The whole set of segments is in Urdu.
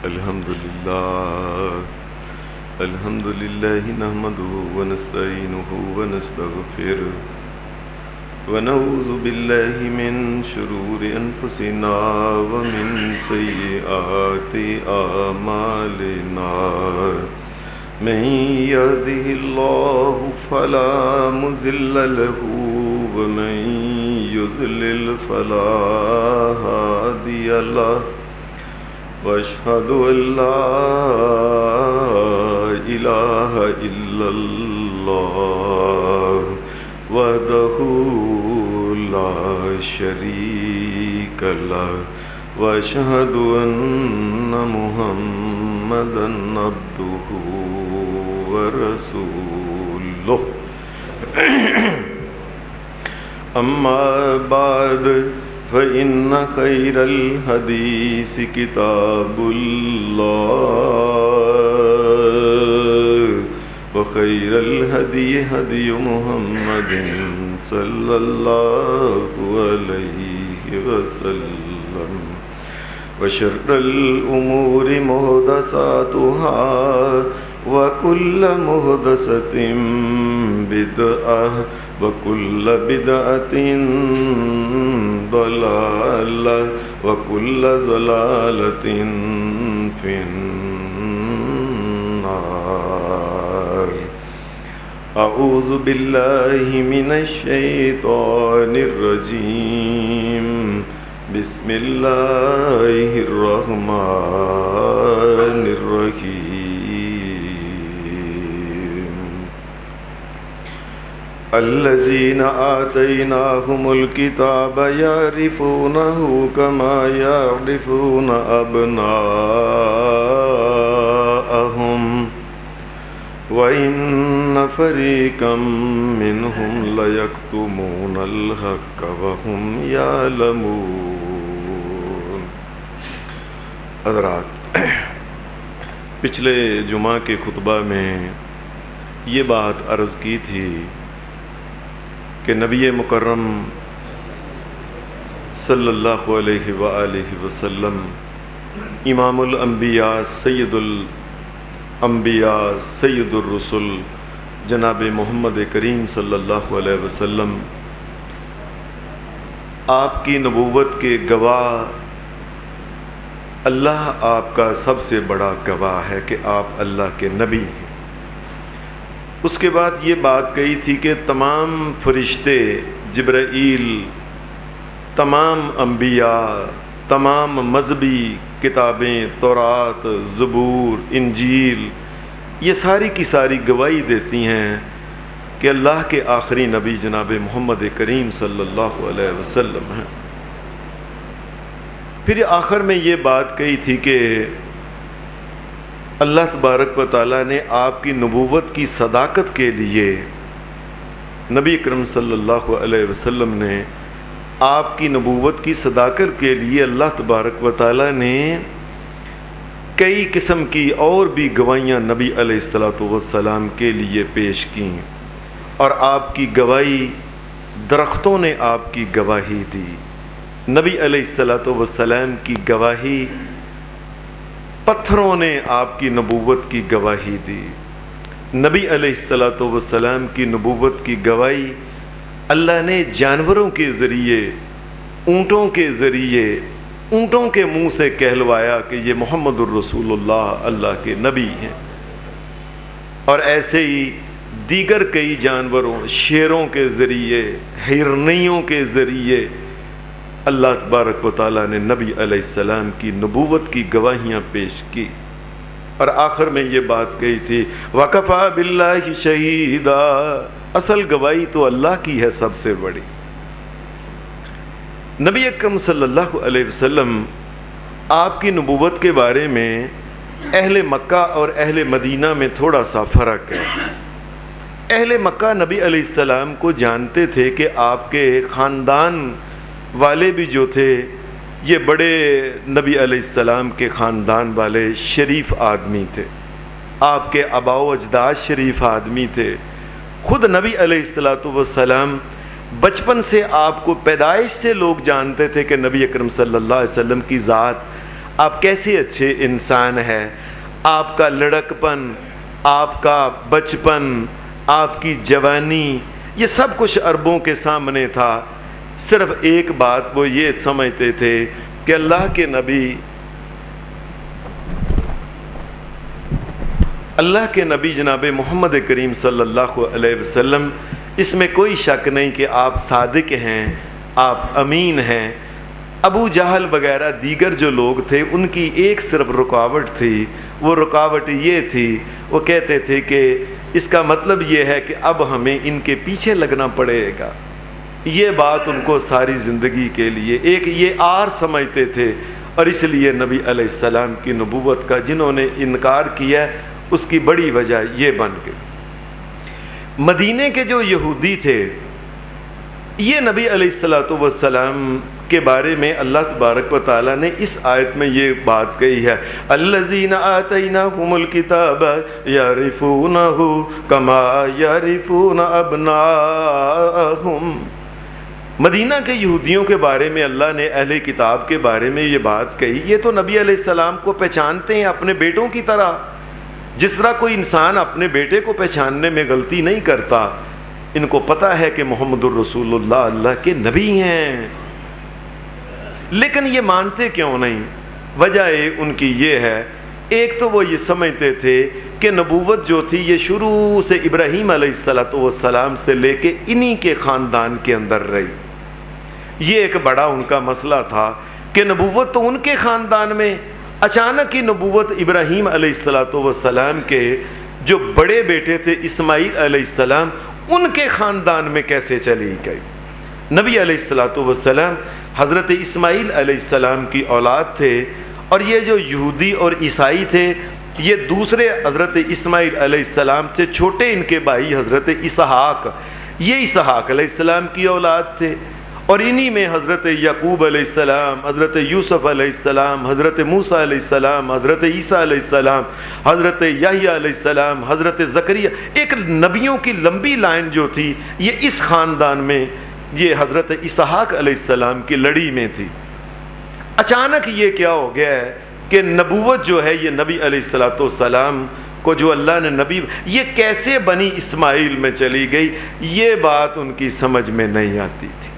الحمد لله نحمده ونستعينه ونستغفره ونعوذ بالله من شرور أنفسنا ومن سيئات أعمالنا من يهده الله فلا مضل له ومن يضلل فلا هادي له وأشهد أن لا إله إلا الله وحده لا شريك له وأشهد أن محمدا عبده ورسوله أما بعد فإن خير الحديث كتاب الله وخير الهدي هدي محمد صلى الله عليه وسلم وشر الأمور محدثاتها وكل محدثة بدعة وكل بدعة ضلالة وكل ضلالة في النار. أعوذ بالله من الشيطان الرجيم. بسم الله الرحمن الرحيم. الذين آتيناهم الكتاب يعرفونه كما يعرفون أبناءهم وإن فريقا منهم ليكتمون الحق وهم يعلمون. حضرات، پچھلے جمعہ کے خطبہ میں یہ بات عرض کی تھی کہ نبی مکرم صلی اللہ علیہ وآلہ وسلم امام الانبیاء سید الانبیاء سید الرسل جناب محمد کریم صلی اللہ علیہ وسلم آپ کی نبوت کے گواہ، اللہ آپ کا سب سے بڑا گواہ ہے کہ آپ اللہ کے نبی ہیں. اس کے بعد یہ بات کہی تھی کہ تمام فرشتے، جبرائیل، تمام انبیاء، تمام مذہبی کتابیں، تورات، زبور، انجیل، یہ ساری کی ساری گواہی دیتی ہیں کہ اللہ کے آخری نبی جناب محمد کریم صلی اللہ علیہ وسلم ہیں. پھر آخر میں یہ بات کہی تھی کہ اللہ تبارک و تعالیٰ نے آپ کی نبوت کی صداقت کے لیے، نبی اکرم صلی اللہ علیہ وسلم نے آپ کی نبوت کی صداقت کے لیے اللہ تبارک و تعالیٰ نے کئی قسم کی اور بھی گواہیاں نبی علیہ السلام کے لیے پیش کیں، اور آپ کی گواہی درختوں نے آپ کی گواہی دی، نبی علیہ السلام کی گواہی پتھروں نے آپ کی نبوت کی گواہی دی. نبی علیہ السلام کی نبوت کی گواہی اللہ نے جانوروں کے ذریعے، اونٹوں کے ذریعے، اونٹوں کے منہ سے کہلوایا کہ یہ محمد الرسول اللہ اللہ کے نبی ہیں. اور ایسے ہی دیگر کئی جانوروں، شیروں کے ذریعے، ہرنیوں کے ذریعے اللہ تبارک و تعالیٰ نے نبی علیہ السلام کی نبوت کی گواہیاں پیش کی. اور آخر میں یہ بات کہی تھی وَكَفَى بِاللَّهِ شَهِيدًا، اصل گواہی تو اللہ کی ہے سب سے بڑی. نبی اکرم صلی اللہ علیہ وسلم آپ کی نبوت کے بارے میں اہل مکہ اور اہل مدینہ میں تھوڑا سا فرق ہے. اہل مکہ نبی علیہ السلام کو جانتے تھے کہ آپ کے خاندان والے بھی جو تھے یہ بڑے نبی علیہ السلام کے خاندان والے شریف آدمی تھے، آپ کے آباء و اجداد شریف آدمی تھے. خود نبی علیہ السلام بچپن سے آپ کو پیدائش سے لوگ جانتے تھے کہ نبی اکرم صلی اللہ علیہ وسلم کی ذات آپ کیسے اچھے انسان ہیں، آپ کا لڑکپن، آپ کا بچپن، آپ کی جوانی، یہ سب کچھ عربوں کے سامنے تھا۔ صرف ایک بات وہ یہ سمجھتے تھے کہ اللہ کے نبی جناب محمد کریم صلی اللہ علیہ وسلم، اس میں کوئی شک نہیں کہ آپ صادق ہیں، آپ امین ہیں۔ ابو جہل وغیرہ دیگر جو لوگ تھے ان کی ایک صرف رکاوٹ تھی، وہ رکاوٹ یہ تھی، وہ کہتے تھے کہ اس کا مطلب یہ ہے کہ اب ہمیں ان کے پیچھے لگنا پڑے گا۔ یہ بات ان کو ساری زندگی کے لیے ایک یہ آر سمجھتے تھے، اور اس لیے نبی علیہ السلام کی نبوت کا جنہوں نے انکار کیا اس کی بڑی وجہ یہ بن گئی۔ مدینے کے جو یہودی تھے، یہ نبی علیہ السلام کے بارے میں اللہ تبارک و تعالیٰ نے اس آیت میں یہ بات کہی ہے، الذین آتیناہم الکتاب یعرفونہ کما یعرفون ابناءہم۔ مدینہ کے یہودیوں کے بارے میں اللہ نے اہل کتاب کے بارے میں یہ بات کہی، یہ تو نبی علیہ السلام کو پہچانتے ہیں اپنے بیٹوں کی طرح، جس طرح کوئی انسان اپنے بیٹے کو پہچاننے میں غلطی نہیں کرتا۔ ان کو پتہ ہے کہ محمد الرسول اللہ اللہ کے نبی ہیں، لیکن یہ مانتے کیوں نہیں؟ وجہ ان کی یہ ہے، ایک تو وہ یہ سمجھتے تھے کہ نبوت جو تھی یہ شروع سے ابراہیم علیہ السلام سے لے کے انہی کے خاندان کے اندر رہی۔ یہ ایک بڑا ان کا مسئلہ تھا کہ نبوت تو ان کے خاندان میں، اچانک ہی نبوت ابراہیم علیہ السلام کے جو بڑے بیٹے تھے اسماعیل علیہ السلام، ان کے خاندان میں کیسے چلی گئی؟ نبی علیہ السلام حضرت اسماعیل علیہ السلام کی اولاد تھے، اور یہ جو یہودی اور عیسائی تھے یہ دوسرے حضرت اسماعیل علیہ السلام سے چھوٹے ان کے بھائی حضرت اسحاق، یہ اسحاق علیہ السلام کی اولاد تھے، اور انہی میں حضرت یعقوب علیہ السلام، حضرت یوسف علیہ السلام، حضرت موسیٰ علیہ السلام، حضرت عیسیٰ علیہ السلام، حضرت یحییٰ علیہ السلام، حضرت زکریا، ایک نبیوں کی لمبی لائن جو تھی یہ اس خاندان میں یہ حضرت اسحاق علیہ السلام کی لڑی میں تھی۔ اچانک یہ کیا ہو گیا ہے کہ نبوت جو ہے یہ نبی علیہ السلام کو جو اللہ نے نبی، یہ کیسے بنی اسماعیل میں چلی گئی؟ یہ بات ان کی سمجھ میں نہیں آتی تھی،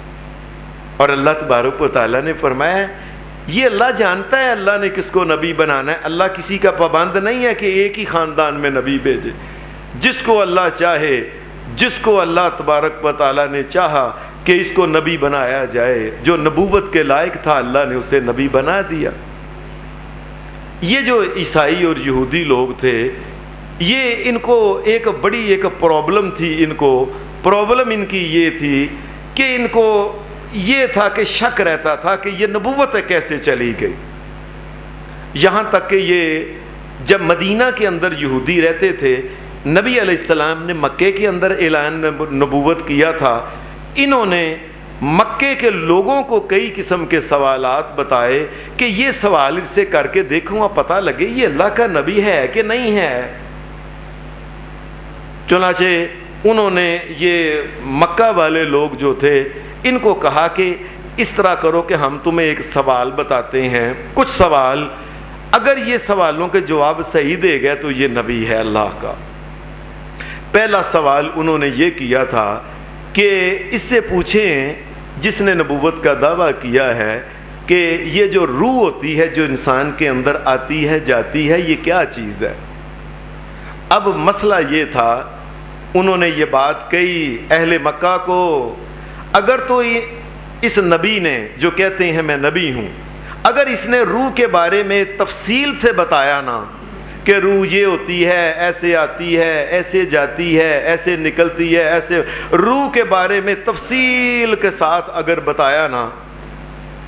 اور اللہ تبارک و تعالیٰ نے فرمایا یہ اللہ جانتا ہے اللہ نے کس کو نبی بنانا ہے۔ اللہ کسی کا پابند نہیں ہے کہ ایک ہی خاندان میں نبی بھیجے، جس کو اللہ چاہے، جس کو اللہ تبارک و تعالیٰ نے چاہا کہ اس کو نبی بنایا جائے، جو نبوت کے لائق تھا اللہ نے اسے نبی بنا دیا۔ یہ جو عیسائی اور یہودی لوگ تھے، یہ ان کو ایک بڑی ایک پرابلم تھی، ان کو پرابلم ان کی یہ تھی کہ ان کو یہ تھا کہ شک رہتا تھا کہ یہ نبوت کیسے چلی گئی۔ یہاں تک کہ یہ جب مدینہ کے اندر یہودی رہتے تھے، نبی علیہ السلام نے مکے کے اندر اعلان نبوت کیا تھا، انہوں نے مکے کے لوگوں کو کئی قسم کے سوالات بتائے کہ یہ سوال اس سے کر کے دیکھوں آپ پتہ لگے یہ اللہ کا نبی ہے کہ نہیں ہے۔ چنانچہ انہوں نے یہ مکہ والے لوگ جو تھے ان کو کہا کہ اس طرح کرو کہ ہم تمہیں ایک سوال بتاتے ہیں، کچھ سوال، اگر یہ سوالوں کے جواب صحیح دے گئے تو یہ نبی ہے اللہ کا۔ پہلا سوال انہوں نے یہ کیا تھا کہ اس سے پوچھیں جس نے نبوت کا دعویٰ کیا ہے کہ یہ جو روح ہوتی ہے جو انسان کے اندر آتی ہے جاتی ہے یہ کیا چیز ہے۔ اب مسئلہ یہ تھا، انہوں نے یہ بات کہی اہل مکہ کو، اگر تو اس نبی نے جو کہتے ہیں میں نبی ہوں، اگر اس نے روح کے بارے میں تفصیل سے بتایا نا کہ روح یہ ہوتی ہے، ایسے آتی ہے، ایسے جاتی ہے، ایسے نکلتی ہے، ایسے، روح کے بارے میں تفصیل کے ساتھ اگر بتایا نا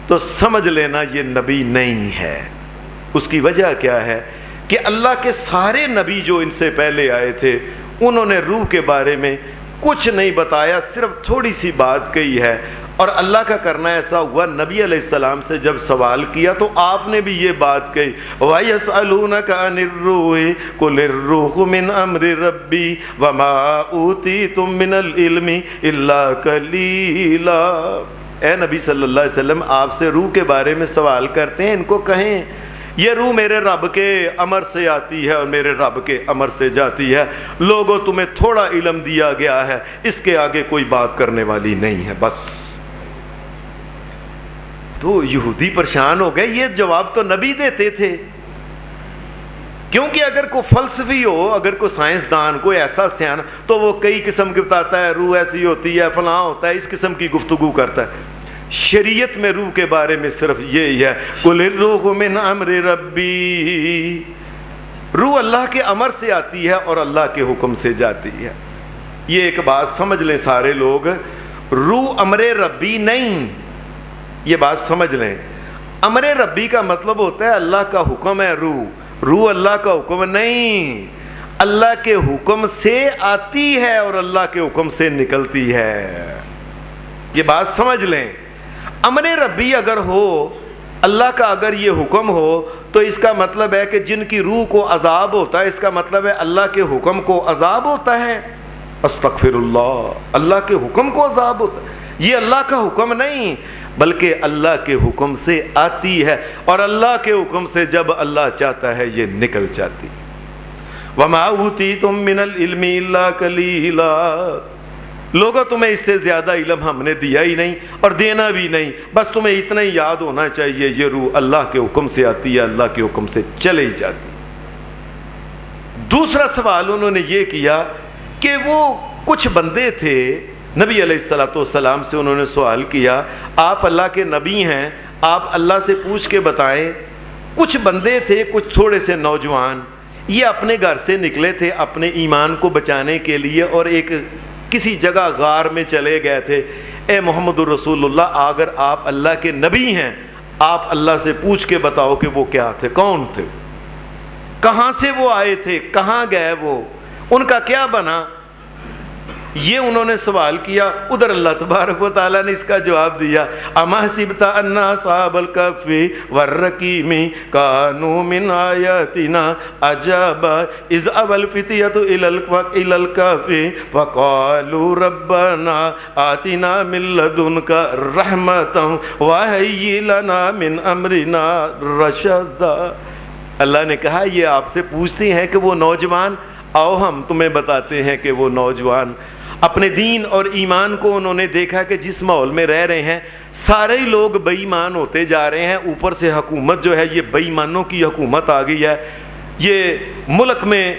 تو سمجھ لینا یہ نبی نہیں ہے۔ اس کی وجہ کیا ہے کہ اللہ کے سارے نبی جو ان سے پہلے آئے تھے انہوں نے روح کے بارے میں کچھ نہیں بتایا، صرف تھوڑی سی بات کہی ہے۔ اور اللہ کا کرنا ایسا ہوا، نبی علیہ السلام سے جب سوال کیا تو آپ نے بھی یہ بات کہی، وَيَسْأَلُونَكَ عَنِ الرُّوحِ قُلِ الرُّوحُ مِنْ أَمْرِ رَبِّي وَمَا أُوتِيتُم مِّنَ الْعِلْمِ إِلَّا قَلِيلًا۔ اے نبی صلی اللہ علیہ وسلم، آپ سے روح کے بارے میں سوال کرتے ہیں، ان کو کہیں یہ روح میرے رب کے امر سے آتی ہے اور میرے رب کے امر سے جاتی ہے، لوگوں تمہیں تھوڑا علم دیا گیا ہے، اس کے آگے کوئی بات کرنے والی نہیں ہے بس۔ تو یہودی پریشان ہو گئے، یہ جواب تو نبی دیتے تھے، کیونکہ اگر کوئی فلسفی ہو، اگر کوئی سائنسدان، کوئی ایسا سیاح، تو وہ کئی قسم کے بتاتا ہے، روح ایسی ہوتی ہے، فلاں ہوتا ہے، اس قسم کی گفتگو کرتا ہے۔ شریعت میں روح کے بارے میں صرف یہی ہے، قُلِ الرُّوحُ مِنْ أَمْرِ رَبِّي، روح اللہ کے امر سے آتی ہے اور اللہ کے حکم سے جاتی ہے۔ یہ ایک بات سمجھ لیں سارے لوگ، روح امر ربی نہیں، یہ بات سمجھ لیں۔ امر ربی کا مطلب ہوتا ہے اللہ کا حکم ہے روح اللہ کا حکم نہیں، اللہ کے حکم سے آتی ہے اور اللہ کے حکم سے نکلتی ہے، یہ بات سمجھ لیں۔ امر ربی اگر ہو، اللہ کا اگر یہ حکم ہو، تو اس کا مطلب ہے کہ جن کی روح کو عذاب ہوتا ہے، اس کا مطلب ہے اللہ کے حکم کو عذاب ہوتا ہے۔ استغفر اللہ، اللہ کے حکم کو عذاب ہوتا ہے، یہ اللہ کا حکم نہیں، بلکہ اللہ کے حکم سے آتی ہے، اور اللہ کے حکم سے جب اللہ چاہتا ہے یہ نکل جاتی۔ وَمَا أُوتِيتُم مِّنَ الْعِلْمِ إِلَّا قَلِيلًا، لوگوں تمہیں اس سے زیادہ علم ہم نے دیا ہی نہیں اور دینا بھی نہیں، بس تمہیں اتنا ہی یاد ہونا چاہیے یہ روح اللہ کے حکم سے آتی ہے، اللہ کے حکم سے چلے جاتی۔ دوسرا سوال انہوں نے یہ کیا کہ وہ کچھ بندے تھے، نبی علیہ السلام سے انہوں نے سوال کیا، آپ اللہ کے نبی ہیں، آپ اللہ سے پوچھ کے بتائیں، کچھ بندے تھے، کچھ تھوڑے سے نوجوان، یہ اپنے گھر سے نکلے تھے اپنے ایمان کو بچانے کے لیے، اور ایک کسی جگہ غار میں چلے گئے تھے۔ اے محمد الرسول اللہ، اگر آپ اللہ کے نبی ہیں، آپ اللہ سے پوچھ کے بتاؤ کہ وہ کیا تھے، کون تھے، کہاں سے وہ آئے تھے، کہاں گئے وہ، ان کا کیا بنا، یہ انہوں نے سوال کیا۔ ادھر اللہ تبارک و تعالیٰ نے اس کا جواب دیا، اما حسبت ان اصحاب الکہف والرقیم کانوا من آیاتنا عجبا اذ اوی الفتیۃ الی الکہف وقالوا ربنا آتنا من لدنک رحمۃ وہیئ لنا من امرنا رشدا۔ اللہ نے کہا یہ آپ سے پوچھتے ہیں کہ وہ نوجوان، آؤ ہم تمہیں بتاتے ہیں کہ وہ نوجوان اپنے دین اور ایمان کو انہوں نے دیکھا کہ جس ماحول میں رہ رہے ہیں سارے ہی لوگ بے ایمان ہوتے جا رہے ہیں، اوپر سے حکومت جو ہے یہ بے ایمانوں کی حکومت آ گئی ہے، یہ ملک میں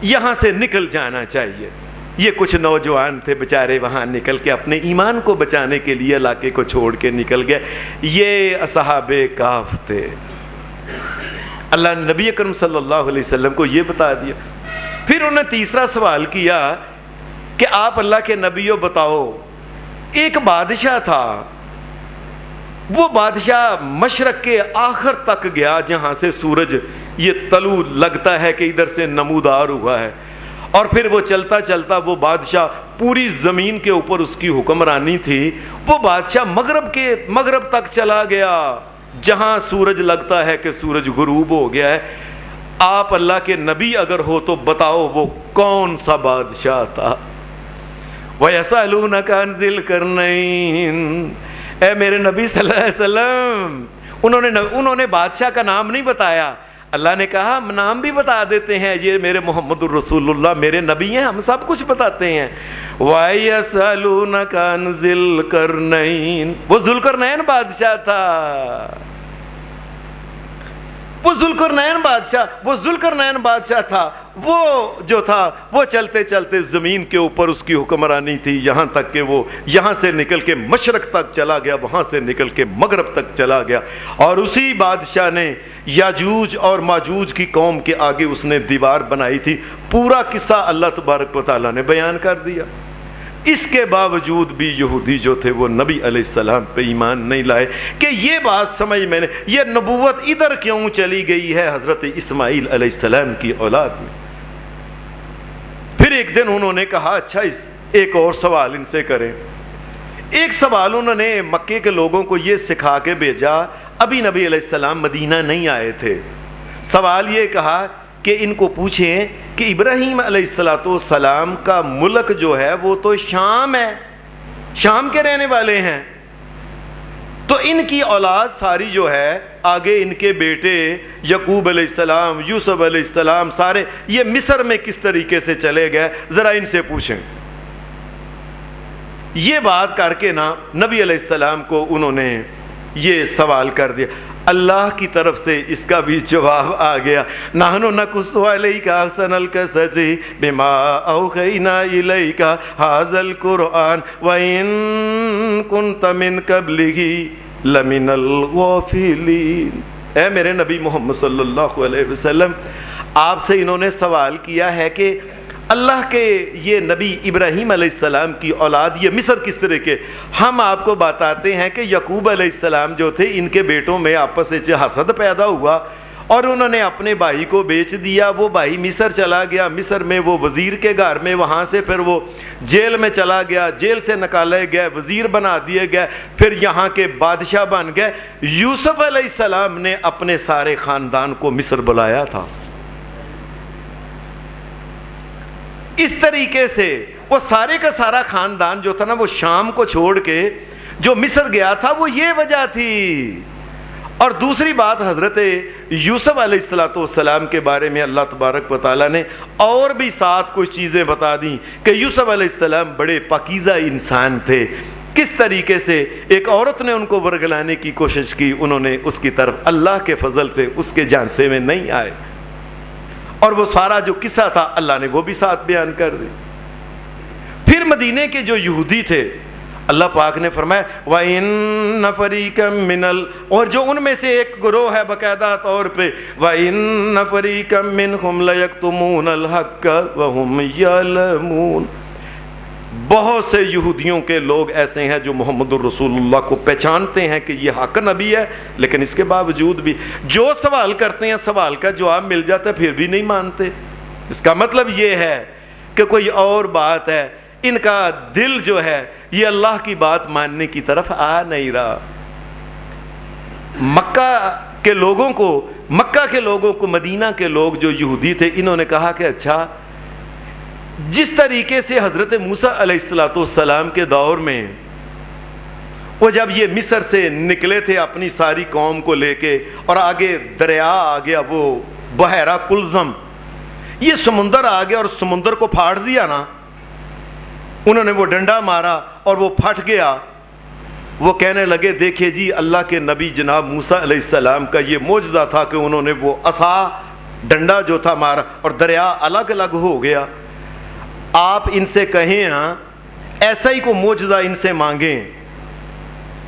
یہاں سے نکل جانا چاہیے۔ یہ کچھ نوجوان تھے بیچارے، وہاں نکل کے اپنے ایمان کو بچانے کے لیے علاقے کو چھوڑ کے نکل گئے، یہ اصحاب کہف تھے۔ اللہ نے نبی اکرم صلی اللہ علیہ وسلم کو یہ بتا دیا۔ پھر انہوں نے تیسرا سوال کیا کہ آپ اللہ کے نبیوں بتاؤ، ایک بادشاہ تھا، وہ بادشاہ مشرق کے آخر تک گیا جہاں سے سورج یہ طلوع لگتا ہے کہ ادھر سے نمودار ہوا ہے، اور پھر وہ چلتا چلتا وہ بادشاہ پوری زمین کے اوپر اس کی حکمرانی تھی، وہ بادشاہ مغرب تک چلا گیا جہاں سورج لگتا ہے کہ سورج غروب ہو گیا ہے۔ آپ اللہ کے نبی اگر ہو تو بتاؤ وہ کون سا بادشاہ تھا۔ وَيَسْأَلُونَكَ عَنْ ذِي الْقَرْنَيْنِ، اے میرے نبی صلی اللہ علیہ وسلم، انہوں نے بادشاہ کا نام نہیں بتایا، اللہ نے کہا نام بھی بتا دیتے ہیں، یہ میرے محمد الرسول اللہ میرے نبی ہیں، ہم سب کچھ بتاتے ہیں۔ وَيَسْأَلُونَكَ عَنْ ذِي الْقَرْنَيْنِ، وہ ذوالقرنین بادشاہ تھا، وہ ذوالقرنین بادشاہ تھا، وہ جو تھا وہ چلتے چلتے زمین کے اوپر اس کی حکمرانی تھی، یہاں تک کہ وہ یہاں سے نکل کے مشرق تک چلا گیا، وہاں سے نکل کے مغرب تک چلا گیا، اور اسی بادشاہ نے یاجوج اور ماجوج کی قوم کے آگے اس نے دیوار بنائی تھی۔ پورا قصہ اللہ تبارک و تعالیٰ نے بیان کر دیا۔ اس کے باوجود بھی یہودی جو تھے وہ نبی علیہ السلام پہ ایمان نہیں لائے کہ یہ بات سمجھ میں نے، یہ نبوت ادھر کیوں چلی گئی ہے حضرت اسماعیل علیہ السلام کی اولاد میں۔ پھر ایک دن انہوں نے کہا اچھا ایک اور سوال ان سے کریں۔ ایک سوال انہوں نے مکے کے لوگوں کو یہ سکھا کے بھیجا، ابھی نبی علیہ السلام مدینہ نہیں آئے تھے، سوال یہ کہا کہ ان کو پوچھیں کہ ابراہیم علیہ السلام کا ملک جو ہے وہ تو شام ہے، شام کے رہنے والے ہیں، تو ان کی اولاد ساری جو ہے آگے ان کے بیٹے یعقوب علیہ السلام، یوسف علیہ السلام، سارے یہ مصر میں کس طریقے سے چلے گئے ذرا ان سے پوچھیں۔ یہ بات کر کے نا نبی علیہ السلام کو انہوں نے یہ سوال کر دیا۔ اللہ کی طرف سے اس کا بھی جواب آ گیا، نحن نقص علیک احسن القصص بما اوحینا الیک ھذا القرآن وان کنت من قبلہ لمن الغافلین۔ اے میرے نبی محمد صلی اللہ علیہ وسلم، آپ سے انہوں نے سوال کیا ہے کہ اللہ کے یہ نبی ابراہیم علیہ السلام کی اولاد یہ مصر کس طرح کے، ہم آپ کو بتاتے ہیں کہ یعقوب علیہ السلام جو تھے ان کے بیٹوں میں آپس میں حسد پیدا ہوا اور انہوں نے اپنے بھائی کو بیچ دیا، وہ بھائی مصر چلا گیا، مصر میں وہ وزیر کے گھر میں، وہاں سے پھر وہ جیل میں چلا گیا، جیل سے نکالے گئے، وزیر بنا دیے گئے، پھر یہاں کے بادشاہ بن گئے۔ یوسف علیہ السلام نے اپنے سارے خاندان کو مصر بلایا تھا۔ اس طریقے سے وہ سارے کا سارا خاندان جو تھا نا وہ شام کو چھوڑ کے جو مصر گیا تھا، وہ یہ وجہ تھی۔ اور دوسری بات، حضرت یوسف علیہ السلام کے بارے میں اللہ تبارک و تعالیٰ نے اور بھی ساتھ کچھ چیزیں بتا دیں کہ یوسف علیہ السلام بڑے پاکیزہ انسان تھے۔ کس طریقے سے ایک عورت نے ان کو ورگلانے کی کوشش کی، انہوں نے اس کی طرف اللہ کے فضل سے اس کے جانشے میں نہیں آئے، اور وہ سارا جو قصہ تھا اللہ نے وہ بھی ساتھ بیان کر دی۔ پھر مدینے کے جو یہودی تھے، اللہ پاک نے فرمایا وَإِنَّ فَرِيقًا اور جو ان میں سے ایک گروہ ہے باقاعدہ طور پہ وَإِنَّ فَرِيقًا مِّنْهُمْ لَيَكْتُمُونَ الْحَقَّ وَهُمْ يَعْلَمُونَ۔ بہت سے یہودیوں کے لوگ ایسے ہیں جو محمد الرسول اللہ کو پہچانتے ہیں کہ یہ حق نبی ہے، لیکن اس کے باوجود بھی جو سوال کرتے ہیں سوال کا جواب مل جاتا ہے پھر بھی نہیں مانتے۔ اس کا مطلب یہ ہے کہ کوئی اور بات ہے، ان کا دل جو ہے یہ اللہ کی بات ماننے کی طرف آ نہیں رہا۔ مکہ کے لوگوں کو مدینہ کے لوگ جو یہودی تھے، انہوں نے کہا کہ اچھا، جس طریقے سے حضرت موسیٰ علیہ السلام کے دور میں وہ جب یہ مصر سے نکلے تھے اپنی ساری قوم کو لے کے، اور آگے دریا آ گیا، وہ بحیرہ کلزم، یہ سمندر آ گیا اور سمندر کو پھاڑ دیا نا، انہوں نے وہ ڈنڈا مارا اور وہ پھٹ گیا۔ وہ کہنے لگے دیکھیں جی اللہ کے نبی جناب موسیٰ علیہ السلام کا یہ معجزہ تھا کہ انہوں نے وہ عصا ڈنڈا جو تھا مارا اور دریا الگ الگ ہو گیا۔ آپ ان سے کہیں ہاں ایسا ہی کو معجزہ ان سے مانگیں،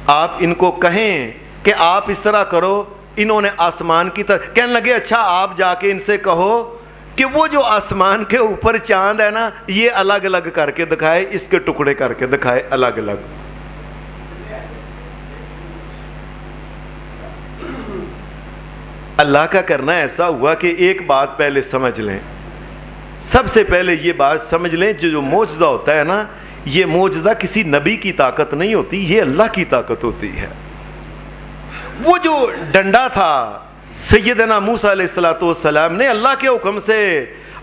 آپ ان کو کہیں کہ آپ اس طرح کرو، انہوں نے آسمان کی طرف کہنے لگے اچھا آپ جا کے ان سے کہو کہ وہ جو آسمان کے اوپر چاند ہے نا یہ الگ الگ کر کے دکھائے، اس کے ٹکڑے کر کے دکھائے الگ الگ۔ اللہ کا کرنا ایسا ہوا کہ ایک بات پہلے سمجھ لیں، سب سے پہلے یہ بات سمجھ لیں جو معجزہ ہوتا ہے نا، یہ معجزہ کسی نبی کی طاقت نہیں ہوتی، یہ اللہ کی طاقت ہوتی ہے۔ وہ جو ڈنڈا تھا سیدنا موسیٰ علیہ السلام نے اللہ کے حکم سے،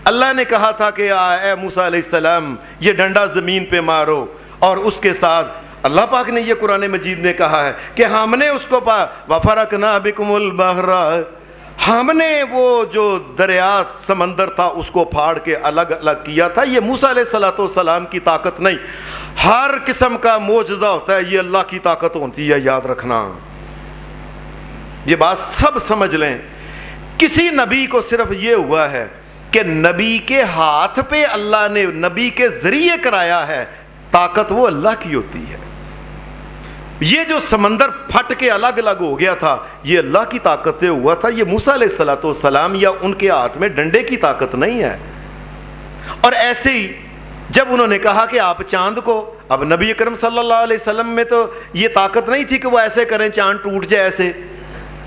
اللہ نے کہا تھا کہ اے موسیٰ علیہ السلام یہ ڈنڈا زمین پہ مارو، اور اس کے ساتھ اللہ پاک نے یہ قرآن مجید نے کہا ہے کہ ہم نے اس کو وَفَرَقْنَا بِكُمُ الْبَحْرَ، ہم نے وہ جو دریا سمندر تھا اس کو پھاڑ کے الگ الگ کیا تھا۔ یہ موسیٰ علیہ السلام کی طاقت نہیں، ہر قسم کا معجزہ ہوتا ہے یہ اللہ کی طاقت ہوتی ہے، یاد رکھنا۔ یہ بات سب سمجھ لیں، کسی نبی کو صرف یہ ہوا ہے کہ نبی کے ہاتھ پہ اللہ نے نبی کے ذریعے کرایا ہے، طاقت وہ اللہ کی ہوتی ہے۔ یہ جو سمندر پھٹ کے الگ الگ ہو گیا تھا یہ اللہ کی طاقت سے ہوا تھا، یہ موسیٰ علیہ السلام یا ان کے ہاتھ میں ڈنڈے کی طاقت نہیں ہے۔ اور ایسے ہی جب انہوں نے کہا کہ آپ چاند کو، اب نبی اکرم صلی اللہ علیہ وسلم میں تو یہ طاقت نہیں تھی کہ وہ ایسے کریں چاند ٹوٹ جائے ایسے۔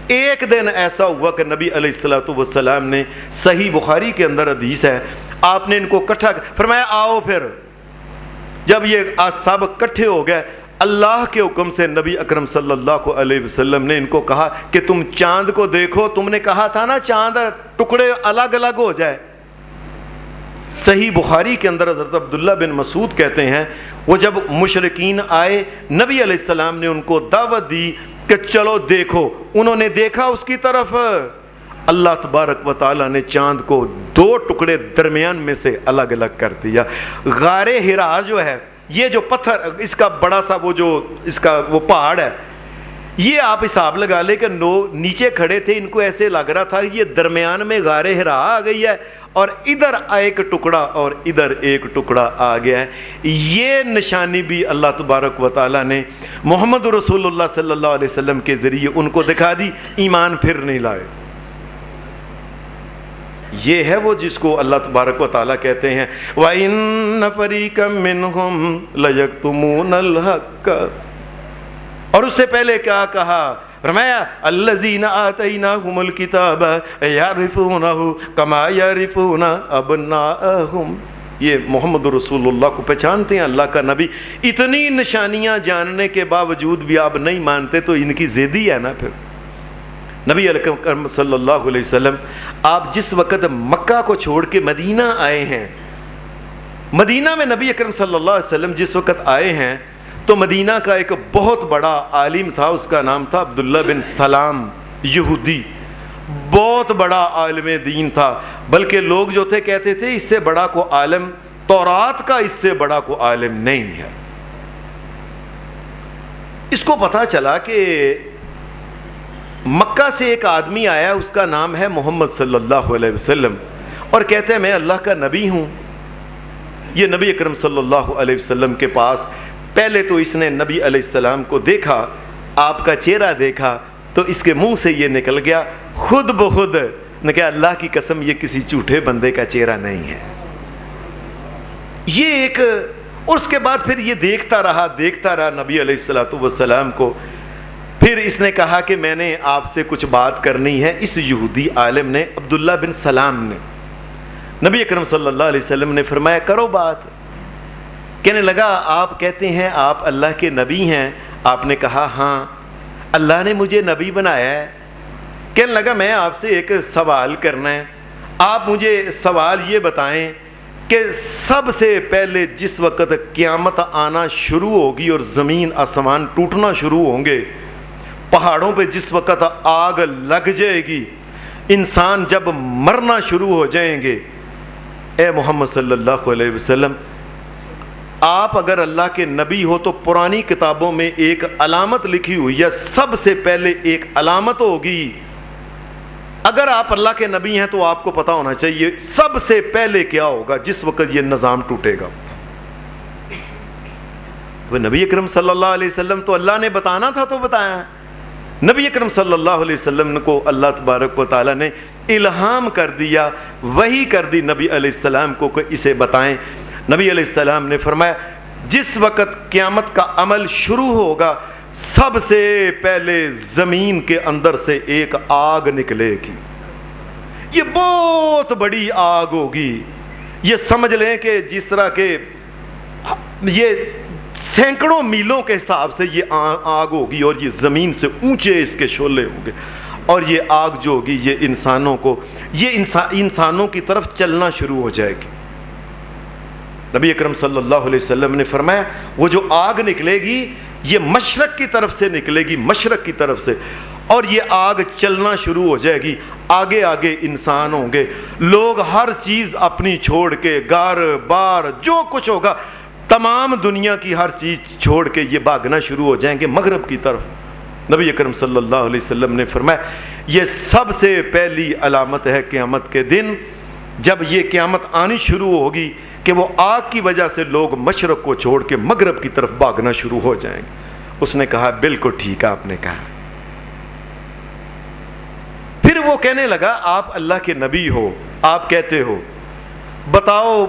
ایک دن ایسا ہوا کہ نبی علیہ السلام نے، صحیح بخاری کے اندر حدیث ہے، آپ نے ان کو اکٹھا فرمایا آؤ۔ پھر جب یہ سب اکٹھے ہو گئے، اللہ کے حکم سے نبی اکرم صلی اللہ علیہ وسلم نے ان کو کہا کہ تم چاند کو دیکھو، تم نے کہا تھا نا چاند ٹکڑے الگ الگ ہو جائے۔ صحیح بخاری کے اندر حضرت عبداللہ بن مسعود کہتے ہیں وہ جب مشرکین آئے، نبی علیہ السلام نے ان کو دعوت دی کہ چلو دیکھو. انہوں نے دیکھا اس کی طرف. اللہ تبارک و تعالیٰ نے چاند کو 2 ٹکڑے درمیان میں سے الگ الگ کر دیا. غار حرا جو ہے، یہ جو پتھر، اس کا بڑا سا وہ پہاڑ ہے، یہ آپ حساب لگا لے کہ نیچے کھڑے تھے، ان کو ایسے لگ رہا تھا یہ درمیان میں غار حرا آ گئی ہے، اور ادھر ایک ٹکڑا اور ادھر ایک ٹکڑا آ گیا ہے. یہ نشانی بھی اللہ تبارک و تعالیٰ نے محمد رسول اللہ صلی اللہ علیہ وسلم کے ذریعے ان کو دکھا دی. ایمان پھر نہیں لائے. یہ ہے وہ جس کو اللہ تبارک و تعالیٰ کہتے ہیں وَإِنَّ فَرِيقًا مِّنْهُمْ لَيَكْتُمُونَ الْحَقَّ. اور اس سے پہلے کیا کہا؟ فرمایا الَّذِينَ آتَيْنَاهُمُ الْكِتَابَ يَعْرِفُونَهُ كَمَا يَعْرِفُونَ أَبْنَاءَهُمْ. یہ محمد رسول اللہ کو پہچانتے ہیں، اللہ کا نبی. اتنی نشانیاں جاننے کے باوجود بھی آپ نہیں مانتے تو ان کی ضدی ہے نا. پھر نبی اکرم صلی اللہ علیہ وسلم آپ جس وقت مکہ کو چھوڑ کے مدینہ آئے ہیں، مدینہ میں نبی اکرم صلی اللہ علیہ وسلم جس وقت آئے ہیں تو مدینہ کا ایک بہت بڑا عالم تھا، اس کا نام تھا عبداللہ بن سلام، یہودی. بہت بڑا عالم دین تھا، بلکہ لوگ جو تھے کہتے تھے اس سے بڑا کو عالم تورات کا، اس سے بڑا کو عالم نہیں ہے. اس کو پتا چلا کہ مکہ سے ایک آدمی آیا، اس کا نام ہے محمد صلی اللہ علیہ وسلم، اور کہتے ہیں میں اللہ کا نبی ہوں. یہ نبی اکرم صلی اللہ علیہ وسلم کے پاس پہلے تو اس نے نبی علیہ السلام کو دیکھا، آپ کا چہرہ دیکھا تو اس کے منہ سے یہ نکل گیا خود بخود نے کہا اللہ کی قسم یہ کسی جھوٹے بندے کا چہرہ نہیں ہے. یہ ایک، اس کے بعد پھر یہ دیکھتا رہا نبی علیہ السلام کو. پھر اس نے کہا کہ میں نے آپ سے کچھ بات کرنی ہے. اس یہودی عالم نے، عبداللہ بن سلام نے، نبی اکرم صلی اللہ علیہ وسلم نے فرمایا کرو بات. کہنے لگا آپ کہتے ہیں آپ اللہ کے نبی ہیں. آپ نے کہا ہاں اللہ نے مجھے نبی بنایا ہے. کہنے لگا میں آپ سے ایک سوال کرنا ہے. آپ مجھے سوال یہ بتائیں کہ سب سے پہلے جس وقت قیامت آنا شروع ہوگی اور زمین آسمان ٹوٹنا شروع ہوں گے، پہاڑوں پہ جس وقت آگ لگ جائے گی، انسان جب مرنا شروع ہو جائیں گے، اے محمد صلی اللہ علیہ وسلم آپ اگر اللہ کے نبی ہو تو پرانی کتابوں میں ایک علامت لکھی ہوئی ہے، سب سے پہلے ایک علامت ہوگی. اگر آپ اللہ کے نبی ہیں تو آپ کو پتا ہونا چاہیے سب سے پہلے کیا ہوگا جس وقت یہ نظام ٹوٹے گا. وہ نبی اکرم صلی اللہ علیہ وسلم تو اللہ نے بتانا تھا تو بتایا. نبی اکرم صلی اللہ علیہ وسلم کو اللہ تبارک و تعالیٰ نے الہام کر دیا، وحی کر دی نبی علیہ السلام کو کہ اسے بتائیں. نبی علیہ السلام نے فرمایا جس وقت قیامت کا عمل شروع ہوگا سب سے پہلے زمین کے اندر سے ایک آگ نکلے گی. یہ بہت بڑی آگ ہوگی. یہ سمجھ لیں کہ جس طرح کے یہ سینکڑوں میلوں کے حساب سے یہ آگ ہوگی، اور یہ زمین سے اونچے اس کے شعلے ہوں گے، اور یہ آگ جو ہوگی یہ انسانوں کو، یہ انسانوں کی طرف چلنا شروع ہو جائے گی. نبی اکرم صلی اللہ علیہ وسلم نے فرمایا وہ جو آگ نکلے گی یہ مشرق کی طرف سے نکلے گی، مشرق کی طرف سے، اور یہ آگ چلنا شروع ہو جائے گی. آگے آگے انسان ہوں گے، لوگ ہر چیز اپنی چھوڑ کے، گھر بار جو کچھ ہوگا تمام دنیا کی ہر چیز چھوڑ کے یہ بھاگنا شروع ہو جائیں گے مغرب کی طرف. نبی اکرم صلی اللہ علیہ وسلم نے فرمایا یہ سب سے پہلی علامت ہے قیامت کے دن، جب یہ قیامت آنی شروع ہوگی کہ وہ آگ کی وجہ سے لوگ مشرق کو چھوڑ کے مغرب کی طرف بھاگنا شروع ہو جائیں گے. اس نے کہا بالکل ٹھیک ہے آپ نے کہا. پھر وہ کہنے لگا آپ اللہ کے نبی ہو، آپ کہتے ہو، بتاؤ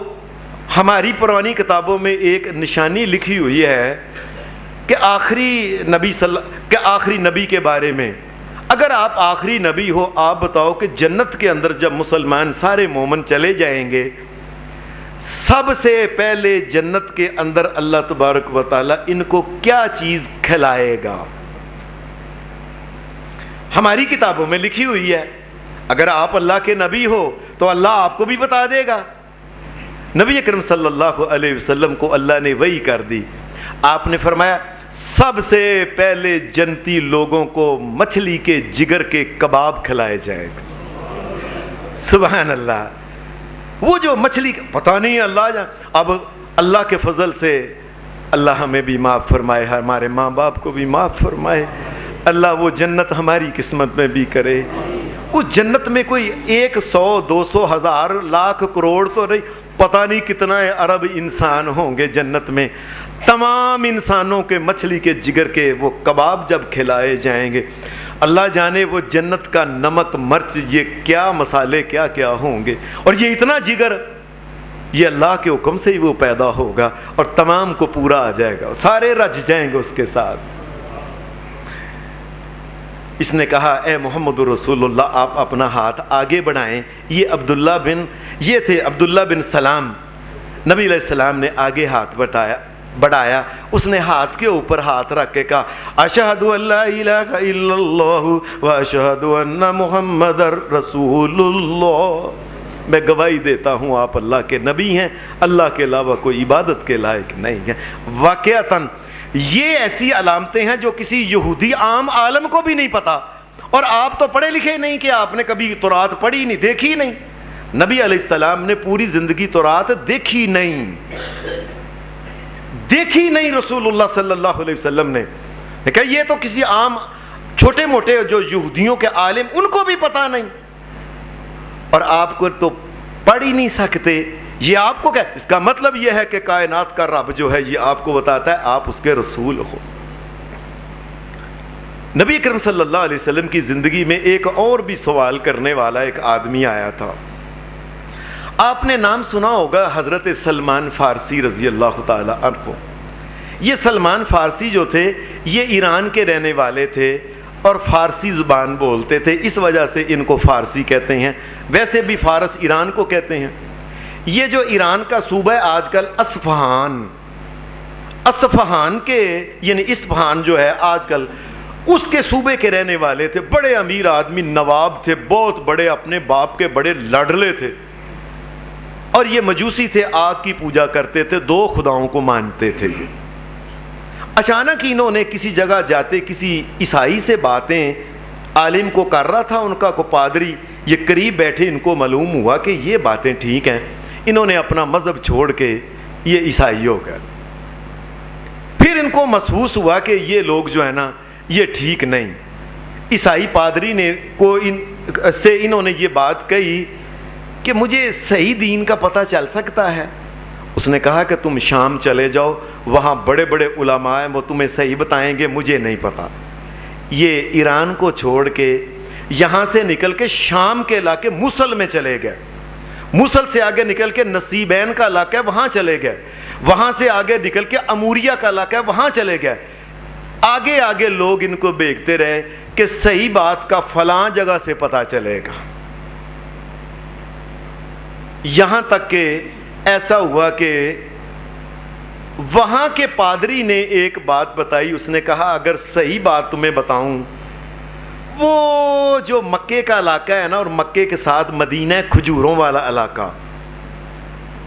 ہماری پرانی کتابوں میں ایک نشانی لکھی ہوئی ہے کہ آخری نبی کے بارے میں. اگر آپ آخری نبی ہو آپ بتاؤ کہ جنت کے اندر جب مسلمان سارے مومن چلے جائیں گے سب سے پہلے جنت کے اندر اللہ تبارک و تعالیٰ ان کو کیا چیز کھلائے گا؟ ہماری کتابوں میں لکھی ہوئی ہے. اگر آپ اللہ کے نبی ہو تو اللہ آپ کو بھی بتا دے گا. نبی اکرم صلی اللہ علیہ وسلم کو اللہ نے وحی کر دی. آپ نے فرمایا سب سے پہلے جنتی لوگوں کو مچھلی کے جگر کے کباب کھلائے جائیں گے. سبحان اللہ. وہ جو مچھلی پتہ نہیں اللہ جان. اب اللہ کے فضل سے اللہ ہمیں بھی معاف فرمائے, ہمارے ماں باپ کو بھی معاف فرمائے. اللہ وہ جنت ہماری قسمت میں بھی کرے. اس جنت میں کوئی 100 200 1000 لاکھ کروڑ تو نہیں, پتہ نہیں کتنا ارب انسان ہوں گے جنت میں. تمام انسانوں کے مچھلی کے جگر کے وہ کباب جب کھلائے جائیں گے, اللہ جانے وہ جنت کا نمک مرچ یہ کیا مسالے کیا کیا ہوں گے. اور یہ اتنا جگر یہ اللہ کے حکم سے ہی وہ پیدا ہوگا اور تمام کو پورا آ جائے گا, سارے رج جائیں گے اس کے ساتھ. اس نے کہا اے محمد رسول اللہ آپ اپنا ہاتھ آگے بڑھائیں. یہ تھے عبداللہ بن سلام. نبی علیہ السلام نے آگے ہاتھ بڑھایا. اس نے ہاتھ کے اوپر ہاتھ رکھ کے کہا اشہد ان لا الہ الا اللہ و اشہد ان محمد رسول اللہ. میں گواہی دیتا ہوں آپ اللہ کے نبی ہیں, اللہ کے علاوہ کوئی عبادت کے لائق نہیں ہے. واقعتاً یہ ایسی علامتیں ہیں جو کسی یہودی عام عالم کو بھی نہیں پتا, اور آپ تو پڑھے لکھے نہیں کہ آپ نے کبھی تورات پڑھی نہیں, دیکھی نہیں. نبی علیہ السلام نے پوری زندگی تورات دیکھی نہیں. رسول اللہ صلی اللہ علیہ وسلم نے کہا یہ تو کسی عام چھوٹے موٹے جو یہودیوں کے عالم ان کو بھی پتا نہیں, اور آپ کو تو پڑھ ہی نہیں سکتے. یہ آپ کو کیا, اس کا مطلب یہ ہے کہ کائنات کا رب جو ہے یہ آپ کو بتاتا ہے آپ اس کے رسول ہو. نبی اکرم صلی اللہ علیہ وسلم کی زندگی میں ایک اور بھی سوال کرنے والا ایک آدمی آیا تھا. آپ نے نام سنا ہوگا حضرت سلمان فارسی رضی اللہ تعالی عنہ. یہ سلمان فارسی جو تھے یہ ایران کے رہنے والے تھے اور فارسی زبان بولتے تھے, اس وجہ سے ان کو فارسی کہتے ہیں. ویسے بھی فارس ایران کو کہتے ہیں. یہ جو ایران کا صوبہ ہے آج کل اصفہان کے یعنی اصفہان جو ہے آج کل اس کے صوبے کے رہنے والے تھے. بڑے امیر آدمی, نواب تھے, بہت بڑے, اپنے باپ کے بڑے لاڈلے تھے, اور یہ مجوسی تھے, آگ کی پوجا کرتے تھے, 2 خداؤں کو مانتے تھے. یہ اچانک انہوں نے کسی جگہ جاتے کسی عیسائی سے باتیں عالم کو کر رہا تھا ان کا کو پادری, یہ قریب بیٹھے, ان کو معلوم ہوا کہ یہ باتیں ٹھیک ہیں. انہوں نے اپنا مذہب چھوڑ کے یہ عیسائی ہو گئے. پھر ان کو محسوس ہوا کہ یہ لوگ جو ہے نا یہ ٹھیک نہیں. عیسائی پادری نے انہوں نے یہ بات کہی کہ مجھے صحیح دین کا پتہ چل سکتا ہے. اس نے کہا کہ تم شام چلے جاؤ, وہاں بڑے بڑے علماء ہیں وہ تمہیں صحیح بتائیں گے, مجھے نہیں پتا. یہ ایران کو چھوڑ کے یہاں سے نکل کے شام کے علاقے موصل میں چلے گئے. موصل سے آگے نکل کے نصیبین کا علاقہ ہے وہاں چلے گئے. وہاں سے آگے نکل کے اموریہ کا علاقہ ہے وہاں چلے گئے. آگے آگے لوگ ان کو دیکھتے رہے کہ صحیح بات کا فلاں جگہ سے پتہ چلے گا. یہاں تک کہ ایسا ہوا کہ وہاں کے پادری نے ایک بات بتائی. اس نے کہا اگر صحیح بات تمہیں بتاؤں, وہ جو مکے کا علاقہ ہے نا اور مکے کے ساتھ مدینہ کھجوروں والا علاقہ,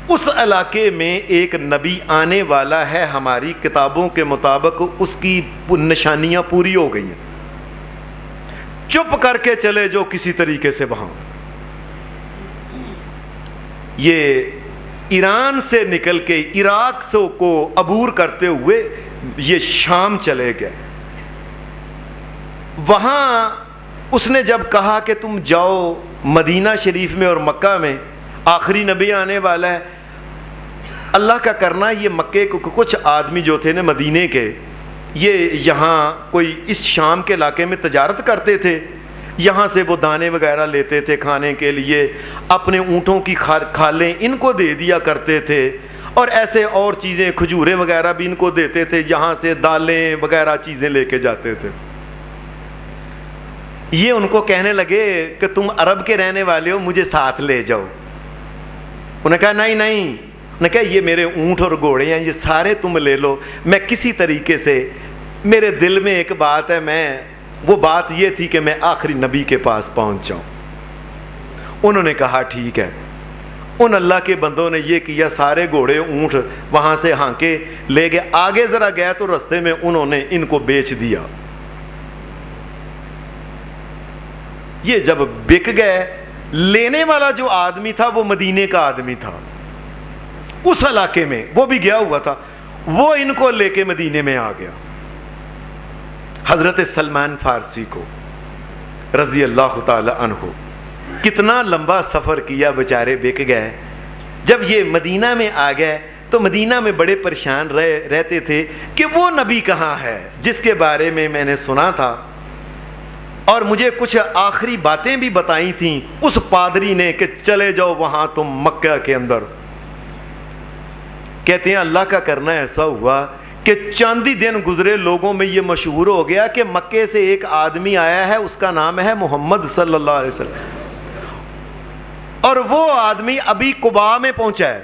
اس علاقے میں ایک نبی آنے والا ہے. ہماری کتابوں کے مطابق اس کی نشانیاں پوری ہو گئی ہیں. چپ کر کے چلے جو کسی طریقے سے وہاں. یہ ایران سے نکل کے عراق سے کو عبور کرتے ہوئے یہ شام چلے گئے. وہاں اس نے جب کہا کہ تم جاؤ مدینہ شریف میں اور مکہ میں آخری نبی آنے والا ہے, اللہ کا کرنا. یہ مکے کو کچھ آدمی جو تھے نا مدینے کے, یہ یہاں کوئی اس شام کے علاقے میں تجارت کرتے تھے. یہاں سے وہ دانے وغیرہ لیتے تھے کھانے کے لیے, اپنے اونٹوں کی کھالیں ان کو دے دیا کرتے تھے, اور ایسے اور چیزیں کھجوریں وغیرہ بھی ان کو دیتے تھے. یہاں سے دالیں وغیرہ چیزیں لے کے جاتے تھے. یہ ان کو کہنے لگے کہ تم عرب کے رہنے والے ہو, مجھے ساتھ لے جاؤ. انہوں نے کہا نہیں. انہوں نے کہا یہ میرے اونٹ اور گھوڑے ہیں, یہ سارے تم لے لو. میں کسی طریقے سے میرے دل میں ایک بات ہے, وہ بات یہ تھی کہ میں آخری نبی کے پاس پہنچ جاؤں. انہوں نے کہا ٹھیک ہے. ان اللہ کے بندوں نے یہ کیا، سارے گھوڑے اونٹ وہاں سے ہانکے لے گئے، آگے ذرا گئے تو رستے میں انہوں نے ان کو بیچ دیا۔ یہ جب بک گئے، لینے والا جو آدمی تھا وہ مدینے کا آدمی تھا، اس علاقے میں وہ بھی گیا ہوا تھا، وہ ان کو لے کے مدینے میں آ گیا۔ حضرت سلمان فارسی کو رضی اللہ تعالی عنہ، کتنا لمبا سفر کیا، بیچارے بک گئے۔ جب یہ مدینہ میں آ گئے تو مدینہ میں بڑے پریشان رہتے تھے کہ وہ نبی کہاں ہے جس کے بارے میں میں نے سنا تھا، اور مجھے کچھ آخری باتیں بھی بتائی تھیں اس پادری نے کہ چلے جاؤ وہاں تم مکہ کے اندر۔ کہتے ہیں اللہ کا کرنا ایسا ہوا کہ چاندی دن گزرے، لوگوں میں یہ مشہور ہو گیا کہ مکے سے ایک آدمی آیا ہے، اس کا نام ہے محمد صلی اللہ علیہ وسلم، اور وہ آدمی ابھی قباء میں پہنچا ہے،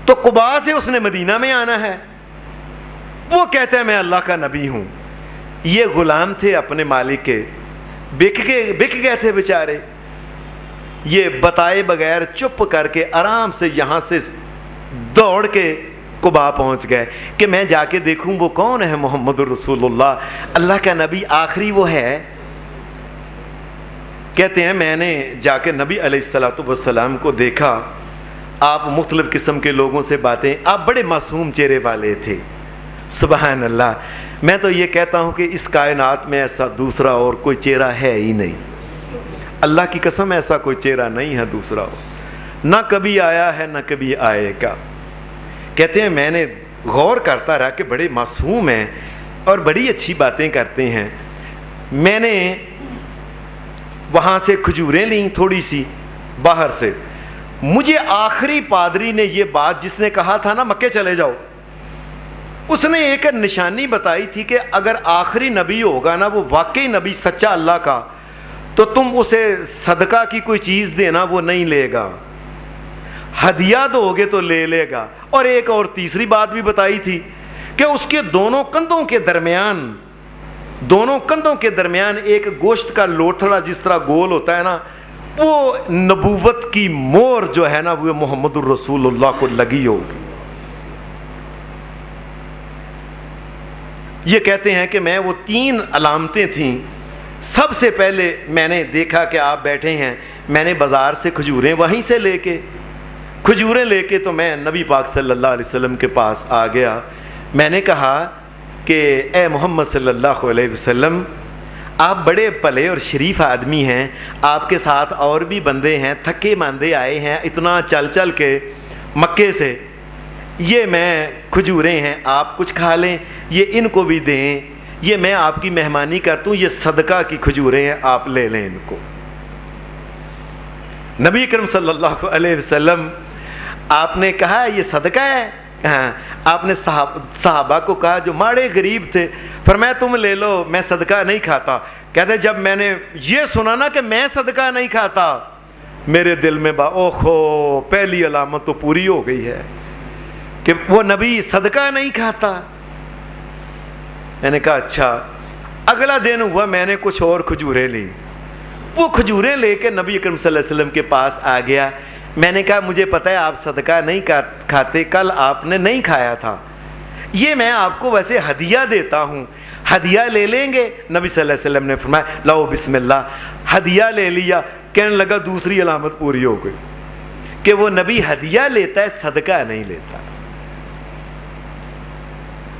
تو قباء سے اس نے مدینہ میں آنا ہے۔ وہ کہتا ہے میں اللہ کا نبی ہوں۔ یہ غلام تھے اپنے مالک کے، بک گئے تھے بیچارے، یہ بتائے بغیر چپ کر کے آرام سے یہاں سے دوڑ کے قباء پہنچ گئے کہ میں جا کے دیکھوں وہ کون ہے، محمد رسول اللہ کا نبی آخری وہ ہے۔ کہتے ہیں میں نے جا کے نبی علیہ الصلوۃ والسلام کو دیکھا، آپ مختلف قسم کے لوگوں سے باتیں، آپ بڑے معصوم چہرے والے تھے۔ سبحان اللہ، میں تو یہ کہتا ہوں کہ اس کائنات میں ایسا دوسرا اور کوئی چہرہ ہے ہی نہیں، اللہ کی قسم ایسا کوئی چہرہ نہیں ہے دوسرا، نہ کبھی آیا ہے نہ کبھی آئے گا۔ کہتے ہیں میں نے غور کرتا رہا کہ بڑے معصوم ہیں اور بڑی اچھی باتیں کرتے ہیں۔ میں نے وہاں سے کھجوریں لیں تھوڑی سی باہر سے، مجھے آخری پادری نے یہ بات جس نے کہا تھا نا مکے چلے جاؤ، اس نے ایک نشانی بتائی تھی کہ اگر آخری نبی ہوگا نا وہ واقعی نبی سچا اللہ کا، تو تم اسے صدقہ کی کوئی چیز دینا وہ نہیں لے گا، ہدیہ دو گے تو لے لے گا۔ اور ایک اور تیسری بات بھی بتائی تھی کہ اس کے دونوں کندھوں کے درمیان ایک گوشت کا لوتھڑا جس طرح گول ہوتا ہے نا، وہ نبوت کی مور جو ہے نا وہ محمد الرسول اللہ کو لگی ہوگی۔ یہ کہتے ہیں کہ میں وہ 3 علامتیں تھیں۔ سب سے پہلے میں نے دیکھا کہ آپ بیٹھے ہیں، میں نے بازار سے کھجوریں وہیں سے لے کے تو میں نبی پاک صلی اللہ علیہ وسلم کے پاس آ گیا۔ میں نے کہا کہ اے محمد صلی اللہ علیہ وسلم، آپ بڑے پلے اور شریف آدمی ہیں، آپ کے ساتھ اور بھی بندے ہیں، تھکے ماندے آئے ہیں اتنا چل کے مکے سے، یہ میں کھجوریں ہیں آپ کچھ کھا لیں، یہ ان کو بھی دیں، یہ میں آپ کی مہمانی کرتا ہوں، یہ صدقہ کی کھجوریں ہیں آپ لے لیں ان کو۔ نبی اکرم صلی اللہ علیہ وسلم آپ نے کہا یہ صدقہ ہے؟ ہاں۔ آپ نے صحابہ کو کہا جو ماڑے غریب تھے، فرمایا تم لے لو، میں صدقہ نہیں کھاتا۔ کہتے جب میں نے یہ سنا نا کہ میں صدقہ نہیں کھاتا، میرے دل میں اوہو، پہلی علامت تو پوری ہو گئی ہے کہ وہ نبی صدقہ نہیں کھاتا۔ میں نے کہا اچھا۔ اگلا دن ہوا، میں نے کچھ اور کھجوریں لی، وہ کھجوریں لے کے نبی اکرم صلی اللہ علیہ وسلم کے پاس آ گیا۔ میں نے کہا مجھے پتہ ہے آپ صدقہ نہیں کھاتے، کل آپ نے نہیں کھایا تھا، یہ میں آپ کو ویسے ہدیہ دیتا ہوں، ہدیہ لے لیں گے؟ نبی صلی اللہ علیہ وسلم نے فرمایا لاؤ بسم اللہ، ہدیہ لے لیا۔ کہنے لگا دوسری علامت پوری ہو گئی کہ وہ نبی ہدیہ لیتا ہے، صدقہ نہیں لیتا۔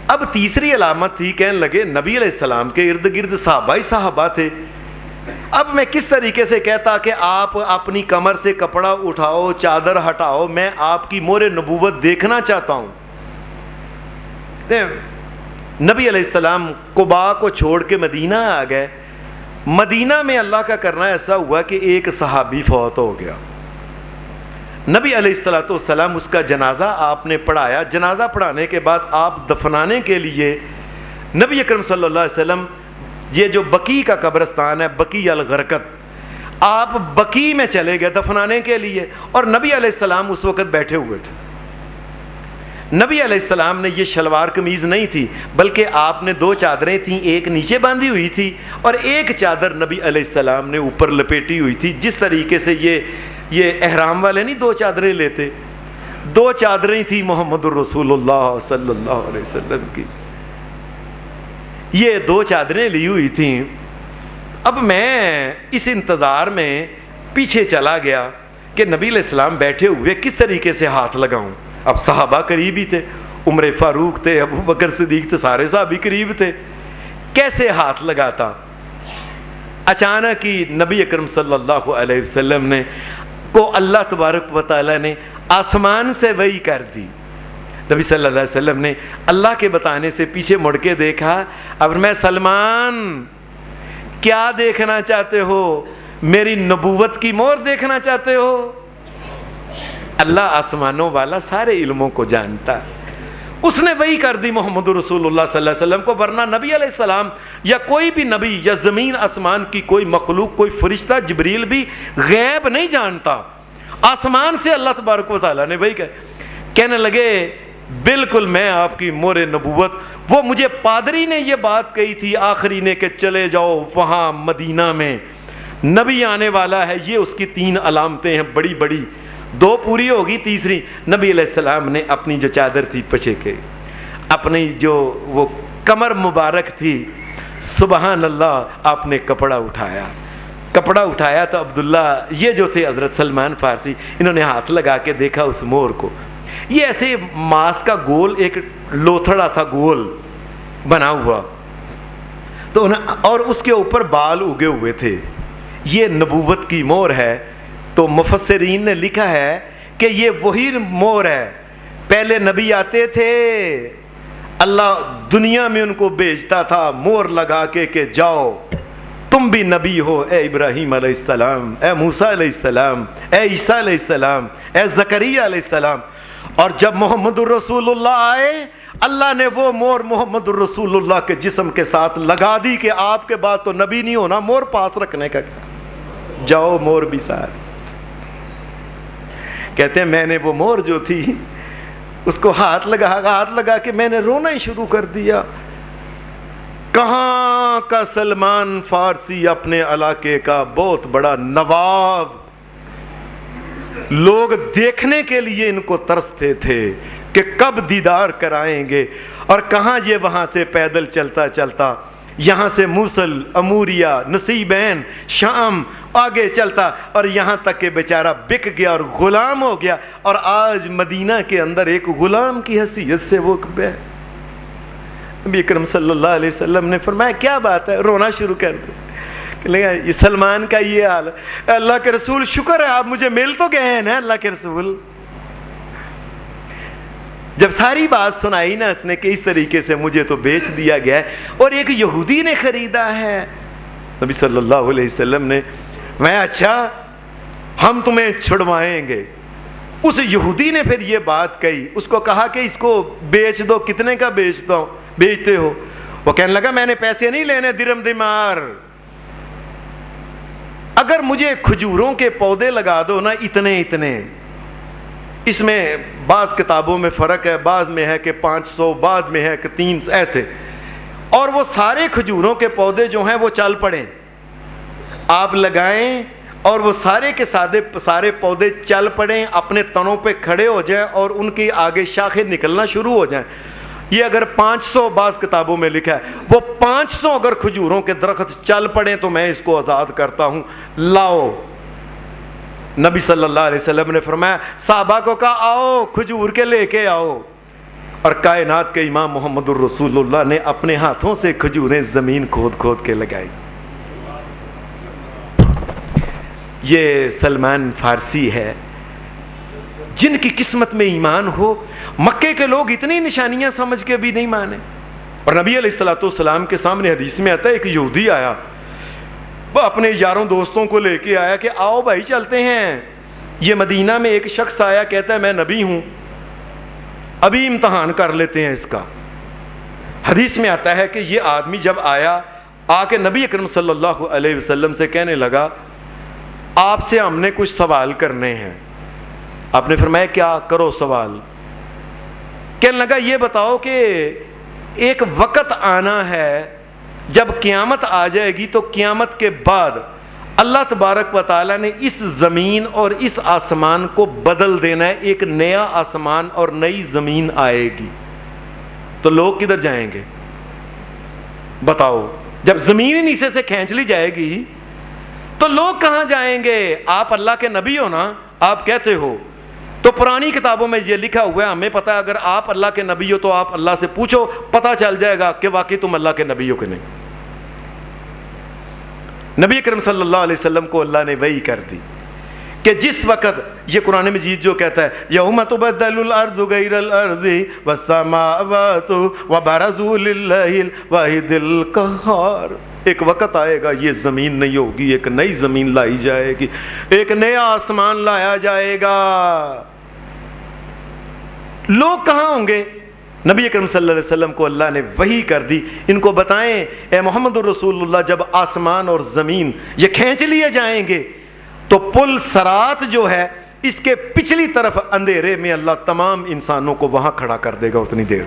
اب تیسری علامت تھی، کہنے لگے نبی علیہ السلام کے ارد گرد صحابہ تھے، اب میں کس طریقے سے کہتا کہ آپ اپنی کمر سے کپڑا اٹھاؤ، چادر ہٹاؤ، میں آپ کی مور نبوت دیکھنا چاہتا ہوں۔ نبی علیہ السلام قباء کو چھوڑ کے مدینہ آ گئے۔ مدینہ میں اللہ کا کرنا ایسا ہوا کہ ایک صحابی فوت ہو گیا۔ نبی علیہ الصلوۃ والسلام اس کا جنازہ آپ نے پڑھایا، جنازہ پڑھانے کے بعد آپ دفنانے کے لیے نبی اکرم صلی اللہ علیہ وسلم، یہ جو بقیع کا قبرستان ہے بقیع الغرقد، آپ بقیع میں چلے گئے دفنانے کے لیے، اور نبی علیہ السلام اس وقت بیٹھے ہوئے تھے۔ نبی علیہ السلام نے یہ شلوار قمیض نہیں تھی، بلکہ آپ نے 2 چادریں تھیں، ایک نیچے باندھی ہوئی تھی اور ایک چادر نبی علیہ السلام نے اوپر لپیٹی ہوئی تھی، جس طریقے سے یہ یہ احرام والے نہیں 2 چادریں لیتے، 2 چادریں تھی محمد الرسول اللہ صلی اللہ علیہ وسلم کی، یہ 2 چادریں لی ہوئی تھیں۔ اب میں اس انتظار میں پیچھے چلا گیا کہ نبی علیہ السلام بیٹھے ہوئے کس طریقے سے ہاتھ لگاؤں۔ اب صحابہ قریب ہی تھے، عمر فاروق تھے، ابو بکر صدیق تھے، سارے صحابی قریب تھے، کیسے ہاتھ لگاتا؟ اچانک ہی نبی اکرم صلی اللہ علیہ وسلم نے کو اللہ تبارک و تعالیٰ نے آسمان سے وحی کر دی۔ نبی صلی اللہ علیہ وسلم نے اللہ کے بتانے سے پیچھے مڑ کے دیکھا، اب میں سلمان کیا دیکھنا چاہتے ہو؟ میری نبوت کی مہر دیکھنا چاہتے ہو؟ اللہ آسمانوں والا سارے علموں کو جانتا، اس نے وحی کر دی محمد رسول اللہ صلی اللہ علیہ وسلم کو، ورنہ نبی علیہ السلام یا کوئی بھی نبی یا زمین آسمان کی کوئی مخلوق، کوئی فرشتہ، جبریل بھی غیب نہیں جانتا، آسمان سے اللہ تبارک و تعالیٰ نے وحی کہنے لگے بالکل میں آپ کی مہر نبوت، وہ مجھے پادری نے یہ بات کہی تھی آخری نے کہ چلے جاؤ وہاں مدینہ میں نبی آنے والا ہے، یہ اس کی 3 علامتیں ہیں بڑی بڑی، 2 پوری ہوگی، تیسری نبی علیہ السلام نے اپنی جو چادر تھی پچھے کے، اپنی جو وہ کمر مبارک تھی، سبحان اللہ، آپ نے کپڑا اٹھایا تو عبداللہ یہ جو تھے حضرت سلمان فارسی، انہوں نے ہاتھ لگا کے دیکھا اس مور کو، یہ ایسے ماس کا گول ایک لوتھڑا تھا گول بنا ہوا، تو اور اس کے اوپر بال اگے ہوئے تھے، یہ نبوت کی مور ہے۔ تو مفسرین نے لکھا ہے کہ یہ وہی مور ہے، پہلے نبی آتے تھے، اللہ دنیا میں ان کو بھیجتا تھا مور لگا کے کہ جاؤ تم بھی نبی ہو، اے ابراہیم علیہ السلام، اے موسیٰ علیہ السلام، اے عیسیٰ علیہ السلام، اے زکریا علیہ السلام، اور جب محمد الرسول اللہ آئے اللہ نے وہ مور محمد الرسول اللہ کے جسم کے ساتھ لگا دی کہ آپ کے بعد تو نبی نہیں ہونا، مور پاس رکھنے کا کیا، جاؤ مور بھی ساتھ۔ کہتے ہیں میں نے وہ مور جو تھی اس کو ہاتھ لگا کے میں نے رونا ہی شروع کر دیا، کہاں کا سلمان فارسی اپنے علاقے کا بہت بڑا نواب، لوگ دیکھنے کے لیے ان کو ترستے تھے کہ کب دیدار کرائیں گے، اور کہاں یہ وہاں سے پیدل چلتا یہاں سے موصل، اموریہ، نصیبین، شام آگے چلتا، اور یہاں تک کہ بیچارہ بک گیا اور غلام ہو گیا، اور آج مدینہ کے اندر ایک غلام کی حیثیت سے وہ نبی اکرم صلی اللہ علیہ وسلم نے فرمایا کیا بات ہے، رونا شروع کر دیا، یہ سلمان کا یہ حال ہے۔ اللہ کے رسول شکر ہے آپ مجھے مل تو گئے ہیں نا اللہ کے رسول۔ جب ساری بات سنائی نا اس نے کہ اس طریقے سے مجھے تو بیچ دیا گیا ہے اور ایک یہودی نے خریدا ہے، نبی صلی اللہ علیہ وسلم نے میں اچھا ہم تمہیں چھڑوائیں گے۔ اس یہودی نے پھر یہ بات کہی، اس کو کہا کہ اس کو بیچ دو، کتنے کا بیچتے ہو؟ وہ کہنے لگا میں نے پیسے نہیں لینے، درم دینار، اگر مجھے کھجوروں کے پودے لگا دو نا اتنے، اس میں بعض کتابوں میں فرق ہے، بعض میں ہے کہ 500، بعض میں ہے کہ 300 ایسے، اور وہ سارے کھجوروں کے پودے جو ہیں وہ چل پڑیں، آپ لگائیں اور وہ سارے کے سارے پودے چل پڑیں، اپنے تنوں پہ کھڑے ہو جائیں اور ان کی آگے شاخیں نکلنا شروع ہو جائیں۔ یہ اگر 500 بعض کتابوں میں لکھا ہے، وہ 500 اگر کھجوروں کے درخت چل پڑیں تو میں اس کو آزاد کرتا ہوں، لاؤ۔ نبی صلی اللہ علیہ وسلم نے فرمایا صحابہ کو کہا آؤ کھجور کے لے کے آؤ، اور کائنات کے امام محمد الرسول اللہ نے اپنے ہاتھوں سے کھجوریں زمین کھود کے لگائی۔ یہ سلمان فارسی ہے جن کی قسمت میں ایمان ہو، مکے کے لوگ اتنی نشانیاں سمجھ کے بھی نہیں مانے۔ اور نبی علیہ السلام کے سامنے حدیث میں آتا ہے ایک یہودی آیا، وہ اپنے یاروں دوستوں کو لے کے آیا کہ آؤ بھائی چلتے ہیں۔ یہ مدینہ میں ایک شخص آیا، کہتا ہے میں نبی ہوں، ابھی امتحان کر لیتے ہیں اس کا۔ حدیث میں آتا ہے کہ یہ آدمی جب آیا، آ کے نبی اکرم صلی اللہ علیہ وسلم سے کہنے لگا آپ سے ہم نے کچھ سوال کرنے ہیں۔ آپ نے فرمایا کیا؟ کرو سوال۔ کہنے لگا یہ بتاؤ کہ ایک وقت آنا ہے جب قیامت آ جائے گی تو قیامت کے بعد اللہ تبارک و تعالیٰ نے اس زمین اور اس آسمان کو بدل دینا ہے. ایک نیا آسمان اور نئی زمین آئے گی تو لوگ کدھر جائیں گے بتاؤ؟ جب زمین ہی نیچے سے کھینچ لی جائے گی تو لوگ کہاں جائیں گے؟ آپ اللہ کے نبی ہو نا, آپ کہتے ہو تو پرانی کتابوں میں یہ لکھا ہوا ہے, ہمیں پتہ ہے اگر آپ اللہ کے نبی ہو تو آپ اللہ سے پوچھو, پتہ چل جائے گا کہ واقعی تم اللہ کے نبی ہو کہ نہیں. نبی اکرم صلی اللہ علیہ وسلم کو اللہ نے وحی کر دی کہ جس وقت یہ قرآن مجید جو کہتا ہے یوم تبدل الارض غیر الارض والسماوات وبرزوا للہ الواحد القہار, ایک وقت آئے گا یہ زمین نہیں ہوگی, ایک نئی زمین لائی جائے گی, ایک نیا آسمان لایا جائے گا. لوگ کہاں ہوں گے؟ نبی اکرم صلی اللہ علیہ وسلم کو اللہ نے وحی کر دی, ان کو بتائیں اے محمد الرسول اللہ, جب آسمان اور زمین یہ کھینچ لیے جائیں گے تو پل صراط جو ہے اس کے پچھلی طرف اندھیرے میں اللہ تمام انسانوں کو وہاں کھڑا کر دے گا اتنی دیر.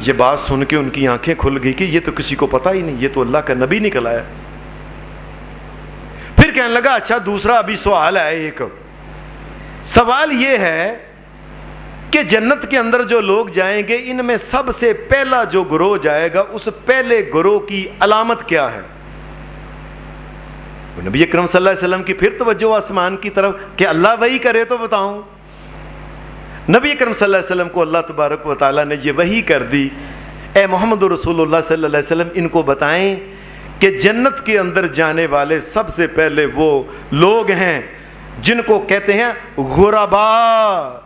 یہ بات سن کے ان کی آنکھیں کھل گئی کہ یہ تو کسی کو پتہ ہی نہیں, یہ تو اللہ کا نبی نکلا ہے. پھر کہنے لگا اچھا دوسرا ابھی سوال ہے. ایک سوال یہ ہے کہ جنت کے اندر جو لوگ جائیں گے ان میں سب سے پہلا جو گروہ جائے گا اس پہلے گروہ کی علامت کیا ہے؟ نبی اکرم صلی اللہ علیہ وسلم کی پھر توجہ آسمان کی طرف کہ اللہ وحی کرے تو بتاؤں. نبی اکرم صلی اللہ علیہ وسلم کو اللہ تبارک و تعالیٰ نے یہ وحی کر دی, اے محمد رسول اللہ صلی اللہ علیہ وسلم ان کو بتائیں کہ جنت کے اندر جانے والے سب سے پہلے وہ لوگ ہیں جن کو کہتے ہیں غربا,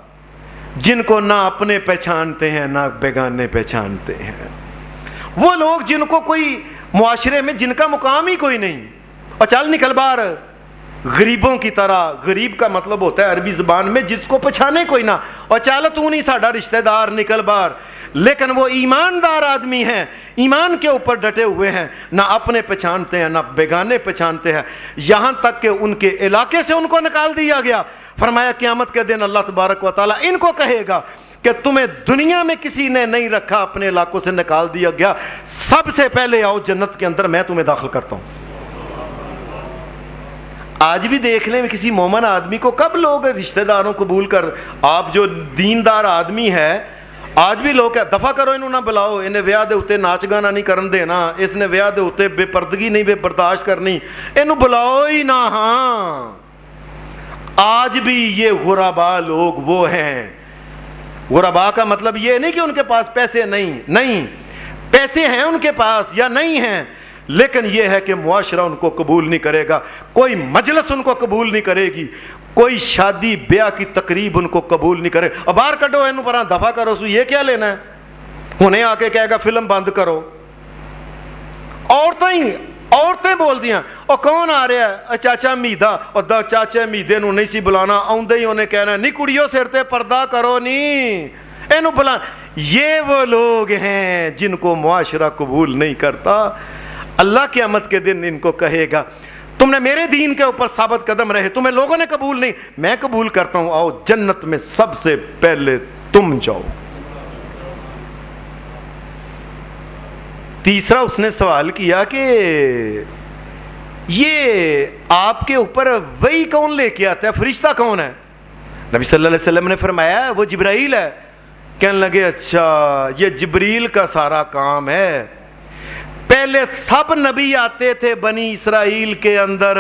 جن کو نہ اپنے پہچانتے ہیں نہ بیگانے پہچانتے ہیں. وہ لوگ جن کو کوئی معاشرے میں جن کا مقام ہی کوئی نہیں, اور چل نکل باہر غریبوں کی طرح. غریب کا مطلب ہوتا ہے عربی زبان میں جس کو پہچانے کوئی نہ, اور چل تو نہیں ساڈا رشتہ دار, نکل باہر. لیکن وہ ایماندار آدمی ہیں, ایمان کے اوپر ڈٹے ہوئے ہیں, نہ اپنے پہچانتے ہیں نہ بیگانے پہچانتے ہیں, یہاں تک کہ ان کے علاقے سے ان کو نکال دیا گیا. فرمایا قیامت کے دن اللہ تبارک و تعالیٰ ان کو کہے گا کہ تمہیں دنیا میں کسی نے نہیں رکھا, اپنے علاقوں سے نکال دیا گیا, سب سے پہلے آؤ جنت کے اندر, میں تمہیں داخل کرتا ہوں. آج بھی دیکھ لیں کسی مومن آدمی کو کب لوگ رشتہ داروں قبول کر, آپ جو دیندار آدمی ہے آج بھی لوگ دفع کرو انہوں نہ بلاؤ, انہیں ویاہ دے اتے ناچ گانا نہیں کرن دینا, اس نے ویاہ دے اتے بے پردگی نہیں بے برداشت کرنی, انہوں بلاؤ ہی نہ. ہاں آج بھی یہ غربا لوگ وہ ہیں. غربا کا مطلب یہ نہیں کہ ان کے پاس پیسے نہیں, پیسے ہیں ان کے پاس یا نہیں ہیں, لیکن یہ ہے کہ معاشرہ ان کو قبول نہیں کرے گا, کوئی مجلس ان کو قبول نہیں کرے گی, کوئی شادی بیاہ کی تقریب ان کو قبول نہیں کرے. اب باہر کڈو انہوں پر دفع کرو, سو یہ کیا لینا ہے؟ انہیں آ کے کہے گا فلم بند کرو. عورتیں بول دیاں اور کون آ رہا ہے؟ چاچا میدہ, اور چاچا میدے نو نہیں سی بلانا, آؤندے ہی انہیں کہنا نہیں کڑیوں سر تے پردہ کرو نہیں اینو بلا. یہ وہ لوگ ہیں جن کو معاشرہ قبول نہیں کرتا. اللہ قیامت کے دن ان کو کہے گا تم نے میرے دین کے اوپر ثابت قدم رہے, تمہیں لوگوں نے قبول نہیں, میں قبول کرتا ہوں, آؤ جنت میں سب سے پہلے تم جاؤ. تیسرا اس نے سوال کیا کہ یہ آپ کے اوپر وحی کون لے کے آتا ہے, فرشتہ کون ہے؟ نبی صلی اللہ علیہ وسلم نے فرمایا وہ جبرائیل ہے. کہنے لگے اچھا یہ جبریل کا سارا کام ہے. پہلے سب نبی آتے تھے بنی اسرائیل کے اندر,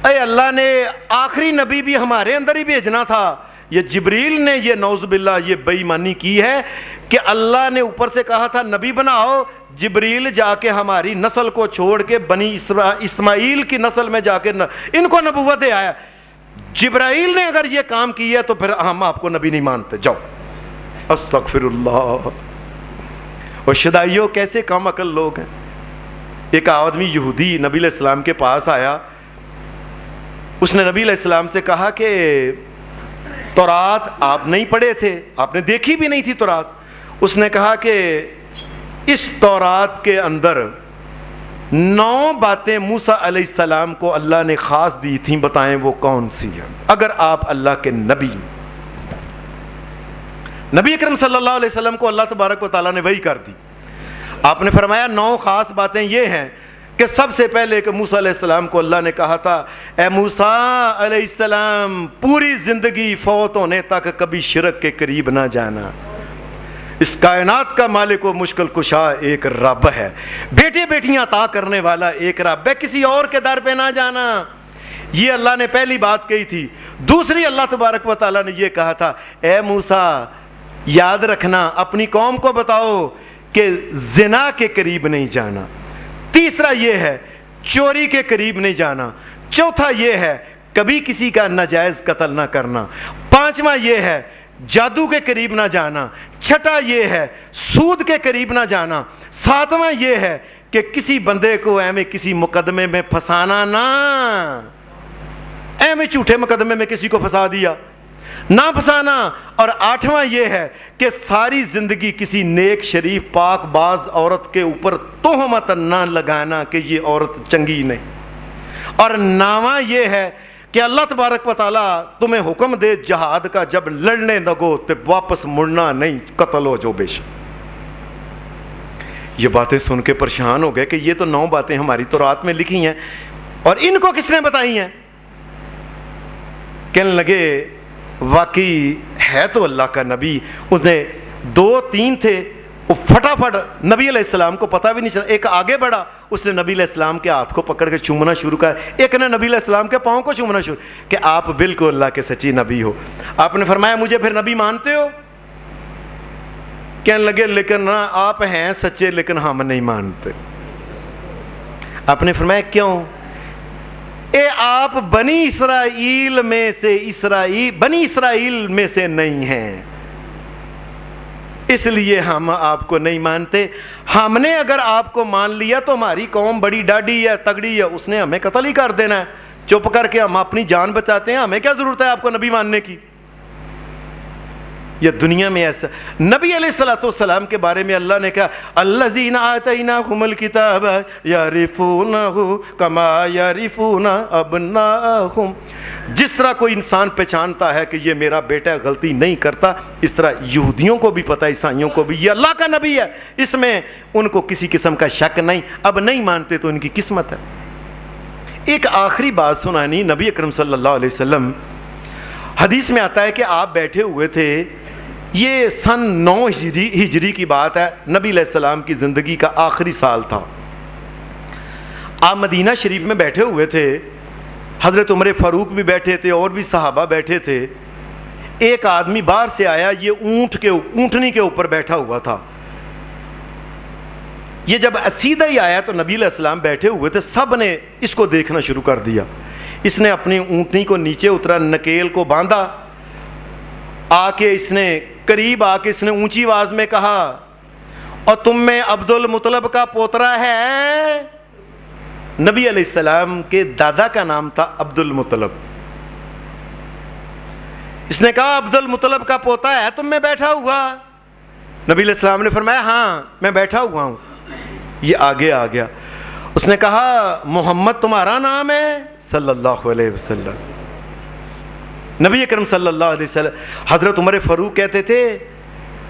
اے اللہ نے آخری نبی بھی ہمارے اندر ہی بھیجنا تھا. یہ جبریل نے یہ نعوذ باللہ یہ بے ایمانی کی ہے کہ اللہ نے اوپر سے کہا تھا نبی بناؤ, جبریل جا کے ہماری نسل کو چھوڑ کے بنی اسماعیل کی نسل میں جا کے ان کو نبوت دے آیا. جبرائیل نے اگر یہ کام کیا تو پھر ہم آپ کو نبی نہیں مانتے. جاؤ. استغفر اللہ. اور شدائیوں کیسے کم عقل لوگ ہیں. ایک آدمی یہودی نبی علیہ السلام کے پاس آیا, اس نے نبی علیہ السلام سے کہا کہ تورات آپ نہیں پڑھے تھے, آپ نے دیکھی بھی نہیں تھی تورات. اس نے کہا کہ اس تورات کے اندر 9 باتیں موسیٰ علیہ السلام کو اللہ نے خاص دی تھیں, بتائیں وہ کون سی ہیں اگر آپ اللہ کے نبی. نبی اکرم صلی اللہ علیہ وسلم کو اللہ تبارک و تعالیٰ نے وحی کر دی. آپ نے فرمایا 9 خاص باتیں یہ ہیں کہ سب سے پہلے کہ موسیٰ علیہ السلام کو اللہ نے کہا تھا اے موسیٰ علیہ السلام پوری زندگی فوت ہونے تک کبھی شرک کے قریب نہ جانا، اس کائنات کا مالک و مشکل کشا ایک رب ہے، بیٹے بیٹیاں عطا کرنے والا ایک رب ہے، کسی اور کے در پہ نہ جانا۔ یہ اللہ نے پہلی بات کہی تھی۔ دوسری اللہ تبارک و تعالیٰ نے یہ کہا تھا اے موسیٰ یاد رکھنا، اپنی قوم کو بتاؤ کہ زنا کے قریب نہیں جانا۔ تیسرا یہ ہے چوری کے قریب نہیں جانا۔ چوتھا یہ ہے کبھی کسی کا ناجائز قتل نہ کرنا۔ پانچواں یہ ہے جادو کے قریب نہ جانا۔ چھٹا یہ ہے سود کے قریب نہ جانا۔ ساتواں یہ ہے کہ کسی بندے کو ایویں کسی مقدمے میں پھنسانا نہ، ایویں جھوٹے مقدمے میں کسی کو پھنسا دیا نہ پھنسانا۔ اور آٹھواں یہ ہے کہ ساری زندگی کسی نیک شریف پاک باز عورت کے اوپر تہمت نہ لگانا کہ یہ عورت چنگی نہیں۔ اور نواں یہ ہے کہ اللہ تبارک و تعالیٰ تمہیں حکم دے جہاد کا، جب لڑنے لگو تو واپس مڑنا نہیں، قتل ہو جو بے شک۔ یہ باتیں سن کے پریشان ہو گئے کہ یہ تو 9 باتیں ہماری تورات میں لکھی ہیں اور ان کو کس نے بتائی ہیں؟ کہنے لگے واقعی ہے تو اللہ کا نبی، اس نے 2 3 تھے، وہ فٹافٹ نبی علیہ السلام کو پتہ بھی نہیں چلا۔ ایک آگے بڑھا، اس نے نبی علیہ السلام کے ہاتھ کو پکڑ کے چومنا شروع کر، ایک نے نبی علیہ السلام کے پاؤں کو چومنا شروع کہ آپ بالکل اللہ کے سچی نبی ہو۔ آپ نے فرمایا مجھے پھر نبی مانتے ہو؟ کہنے لگے لیکن آپ ہیں سچے لیکن ہم نہیں مانتے۔ آپ نے فرمایا کیوں؟ آپ بنی اسرائیل میں سے نہیں ہیں، اس لیے ہم آپ کو نہیں مانتے۔ ہم نے اگر آپ کو مان لیا تو ہماری قوم بڑی ڈاڈی ہے، تگڑی ہے، اس نے ہمیں قتل ہی کر دینا ہے، چپ کر کے ہم اپنی جان بچاتے ہیں، ہمیں کیا ضرورت ہے آپ کو نبی ماننے کی۔ یہ دنیا میں ایسا نبی علیہ السلام کے بارے میں اللہ نے کہا الذین آتیناہم الکتاب یعرفونہ کما یعرفون ابناءہم، جس طرح کوئی انسان پہچانتا ہے کہ یہ میرا بیٹا غلطی نہیں کرتا، اس طرح یہودیوں کو بھی پتہ، عیسائیوں کو بھی، یہ اللہ کا نبی ہے، اس میں ان کو کسی قسم کا شک نہیں۔ اب نہیں مانتے تو ان کی قسمت ہے۔ ایک آخری بات سنانی، نبی اکرم صلی اللہ علیہ وسلم حدیث میں آتا ہے کہ آپ بیٹھے ہوئے تھے، یہ سن 9 ہجری کی بات ہے، نبی علیہ السلام کی زندگی کا آخری سال تھا۔ آپ مدینہ شریف میں بیٹھے ہوئے تھے، حضرت عمر فاروق بھی بیٹھے تھے اور بھی صحابہ بیٹھے تھے۔ ایک آدمی باہر سے آیا، یہ اونٹنی کے اوپر بیٹھا ہوا تھا۔ یہ جب سیدھا ہی آیا تو نبی علیہ السلام بیٹھے ہوئے تھے، سب نے اس کو دیکھنا شروع کر دیا۔ اس نے اپنی اونٹنی کو نیچے اترا، نکیل کو باندھا، آ کے اس نے قریب آ کے اس نے اونچی آواز میں کہا اور تم میں عبد المطلب کا پوترا ہے؟ نبی علیہ السلام کے دادا کا نام تھا عبد المطلب۔ اس نے کہا عبد المطلب کا پوتا ہے تم میں بیٹھا ہوا؟ نبی علیہ السلام نے فرمایا ہاں میں بیٹھا ہوا ہوں۔ یہ آگے آ گیا، اس نے کہا محمد تمہارا نام ہے؟ صلی اللہ علیہ وسلم۔ نبی اکرم صلی اللہ علیہ وسلم، حضرت عمر فاروق کہتے تھے،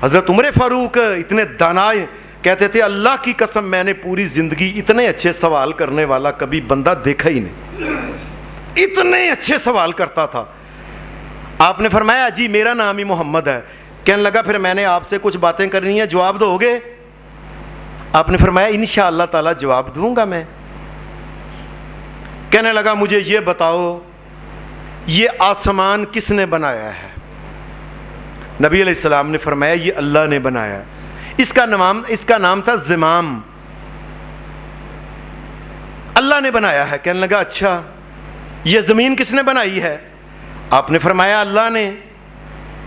حضرت عمر فاروق اتنے دانائے کہتے تھے اللہ کی قسم میں نے پوری زندگی اتنے اچھے سوال کرنے والا کبھی بندہ دیکھا ہی نہیں، اتنے اچھے سوال کرتا تھا۔ آپ نے فرمایا جی میرا نام ہی محمد ہے۔ کہنے لگا پھر میں نے آپ سے کچھ باتیں کرنی ہیں، جواب دو گے؟ آپ نے فرمایا انشاءاللہ تعالی جواب دوں گا میں۔ کہنے لگا مجھے یہ بتاؤ یہ آسمان کس نے بنایا ہے؟ نبی علیہ السلام نے فرمایا یہ اللہ نے بنایا۔ اس کا نام تھا زمام، اللہ نے بنایا ہے۔ کہنے لگا اچھا یہ زمین کس نے بنائی ہے؟ آپ نے فرمایا اللہ نے۔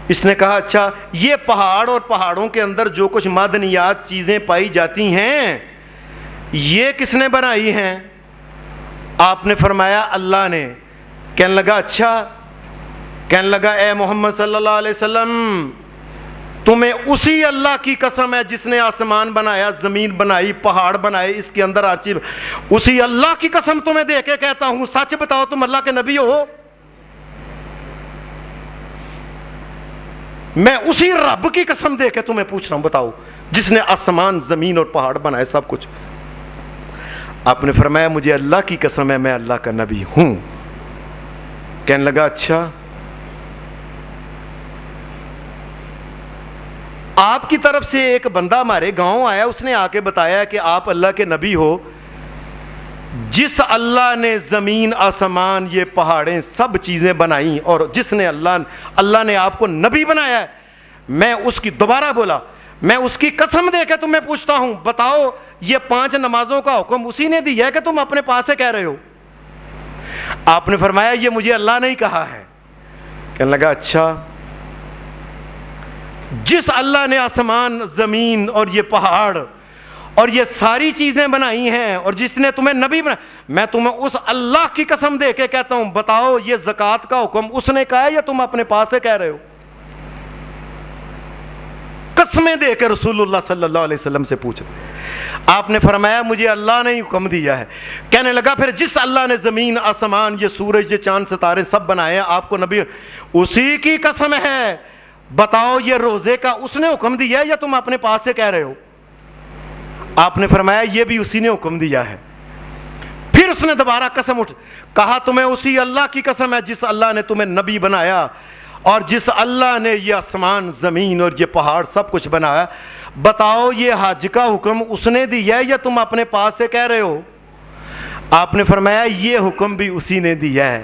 اس نے کہا اچھا یہ پہاڑ اور پہاڑوں کے اندر جو کچھ معدنیات چیزیں پائی جاتی ہیں یہ کس نے بنائی ہیں؟ آپ نے فرمایا اللہ نے۔ کہنے لگا اچھا، کہنے لگا اے محمد صلی اللہ علیہ وسلم تمہیں اسی اللہ کی قسم ہے جس نے آسمان بنایا، زمین بنائی، پہاڑ بنائے، اس کے اندر ہر چیز، اسی اللہ کی قسم تمہیں دے کے کہتا ہوں سچ بتاؤ تم اللہ کے نبی ہو؟ میں اسی رب کی قسم دے کے تمہیں پوچھ رہا ہوں بتاؤ جس نے آسمان زمین اور پہاڑ بنائے سب کچھ۔ آپ نے فرمایا مجھے اللہ کی قسم ہے میں اللہ کا نبی ہوں. کہنے لگا اچھا آپ کی طرف سے ایک بندہ ہمارے گاؤں آیا, اس نے آ کے بتایا کہ آپ اللہ کے نبی ہو. جس اللہ نے زمین آسمان یہ پہاڑیں سب چیزیں بنائیں اور جس نے اللہ نے آپ کو نبی بنایا ہے, میں اس کی دوبارہ بولا میں اس کی قسم دے کے تمہیں پوچھتا ہوں بتاؤ یہ 5 نمازوں کا حکم اسی نے دیا ہے کہ تم اپنے پاس سے کہہ رہے ہو؟ آپ نے فرمایا یہ مجھے اللہ نے ہی کہا ہے. کہنے لگا اچھا جس اللہ نے آسمان زمین اور یہ پہاڑ اور یہ ساری چیزیں بنائی ہیں اور جس نے تمہیں نبی بنا, میں تمہیں اس اللہ کی قسم دے کے کہتا ہوں بتاؤ یہ زکوٰۃ کا حکم اس نے کہا ہے یا تم اپنے پاس سے کہہ رہے ہو؟ قسمیں دے کے رسول اللہ صلی اللہ علیہ وسلم سے پوچھا. آپ نے فرمایا مجھے اللہ نے ہی حکم دیا ہے. کہنے لگا پھر جس اللہ نے زمین آسمان یہ سورج یہ چاند ستارے سب بنائے ہیں آپ کو نبی, اسی کی قسم ہے بتاؤ یہ روزے کا اس نے حکم دیا ہے یا تم اپنے پاس سے کہہ رہے ہو؟ آپ نے فرمایا یہ بھی اسی نے حکم دیا ہے. پھر اس نے دوبارہ قسم کہا تمہیں اسی اللہ کی قسم ہے جس اللہ نے تمہیں نبی بنایا اور جس اللہ نے یہ آسمان زمین اور یہ پہاڑ سب کچھ بنایا, بتاؤ یہ حج کا حکم اس نے دیا ہے یا تم اپنے پاس سے کہہ رہے ہو؟ آپ نے فرمایا یہ حکم بھی اسی نے دیا ہے.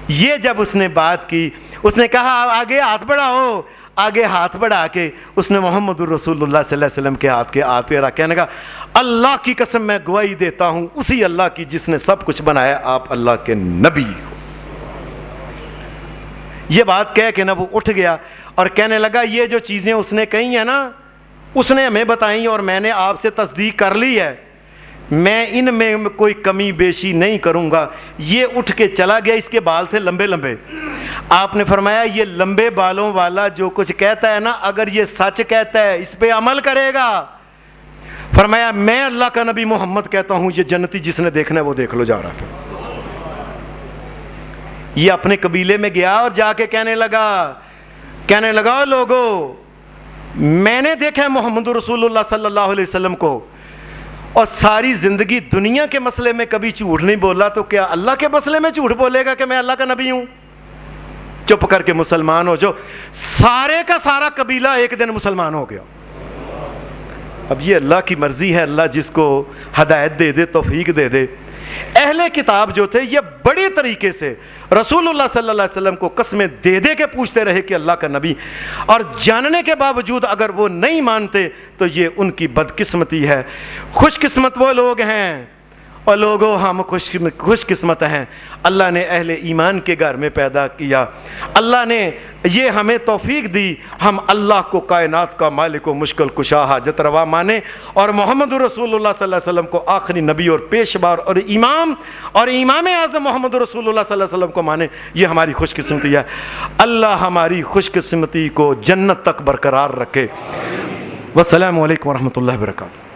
یہ جب اس نے بات کی اس نے کہا آگے ہاتھ بڑھاؤ. آگے ہاتھ بڑھا کے اس نے محمد الرسول اللہ صلی اللہ علیہ وسلم کے ہاتھ پہ رکھ کہنے لگا اللہ کی قسم میں گواہی دیتا ہوں اسی اللہ کی جس نے سب کچھ بنایا آپ اللہ کے نبی ہو. یہ بات کہہ کے نا وہ اٹھ گیا اور کہنے لگا یہ جو چیزیں اس نے کہی ہیں نا اس نے ہمیں بتائیں اور میں نے آپ سے تصدیق کر لی ہے, میں ان میں کوئی کمی بیشی نہیں کروں گا. یہ اٹھ کے چلا گیا. اس کے بال تھے لمبے لمبے. آپ نے فرمایا یہ لمبے بالوں والا جو کچھ کہتا ہے نا اگر یہ سچ کہتا ہے اس پہ عمل کرے گا. فرمایا میں اللہ کا نبی محمد کہتا ہوں یہ جنتی جس نے دیکھنا ہے وہ دیکھ لو جا رہا ہے. یہ اپنے قبیلے میں گیا اور جا کے کہنے لگا لوگو میں نے دیکھا ہے محمد رسول اللہ صلی اللہ علیہ وسلم کو اور ساری زندگی دنیا کے مسئلے میں کبھی جھوٹ نہیں بولا, تو کیا اللہ کے مسئلے میں جھوٹ بولے گا کہ میں اللہ کا نبی ہوں؟ چپ کر کے مسلمان ہو. جو سارے کا سارا قبیلہ ایک دن مسلمان ہو گیا. اب یہ اللہ کی مرضی ہے, اللہ جس کو ہدایت دے دے توفیق دے دے. اہل کتاب جو تھے یہ بڑے طریقے سے رسول اللہ صلی اللہ علیہ وسلم کو قسمیں دے دے کے پوچھتے رہے کہ اللہ کا نبی, اور جاننے کے باوجود اگر وہ نہیں مانتے تو یہ ان کی بدقسمتی ہے. خوش قسمت وہ لوگ ہیں اور لوگوں ہم خوش قسمت ہیں. اللہ نے اہل ایمان کے گھر میں پیدا کیا. اللہ نے یہ ہمیں توفیق دی ہم اللہ کو کائنات کا مالک و مشکل کشا حاجت روا مانے اور محمد رسول اللہ صلی اللہ علیہ وسلم کو آخری نبی اور پیشوار اور امام اعظم محمد رسول اللہ صلی اللہ علیہ وسلم کو مانے. یہ ہماری خوش قسمتی ہے. اللہ ہماری خوش قسمتی کو جنت تک برقرار رکھے. والسلام علیکم ورحمۃ اللہ وبرکاتہ.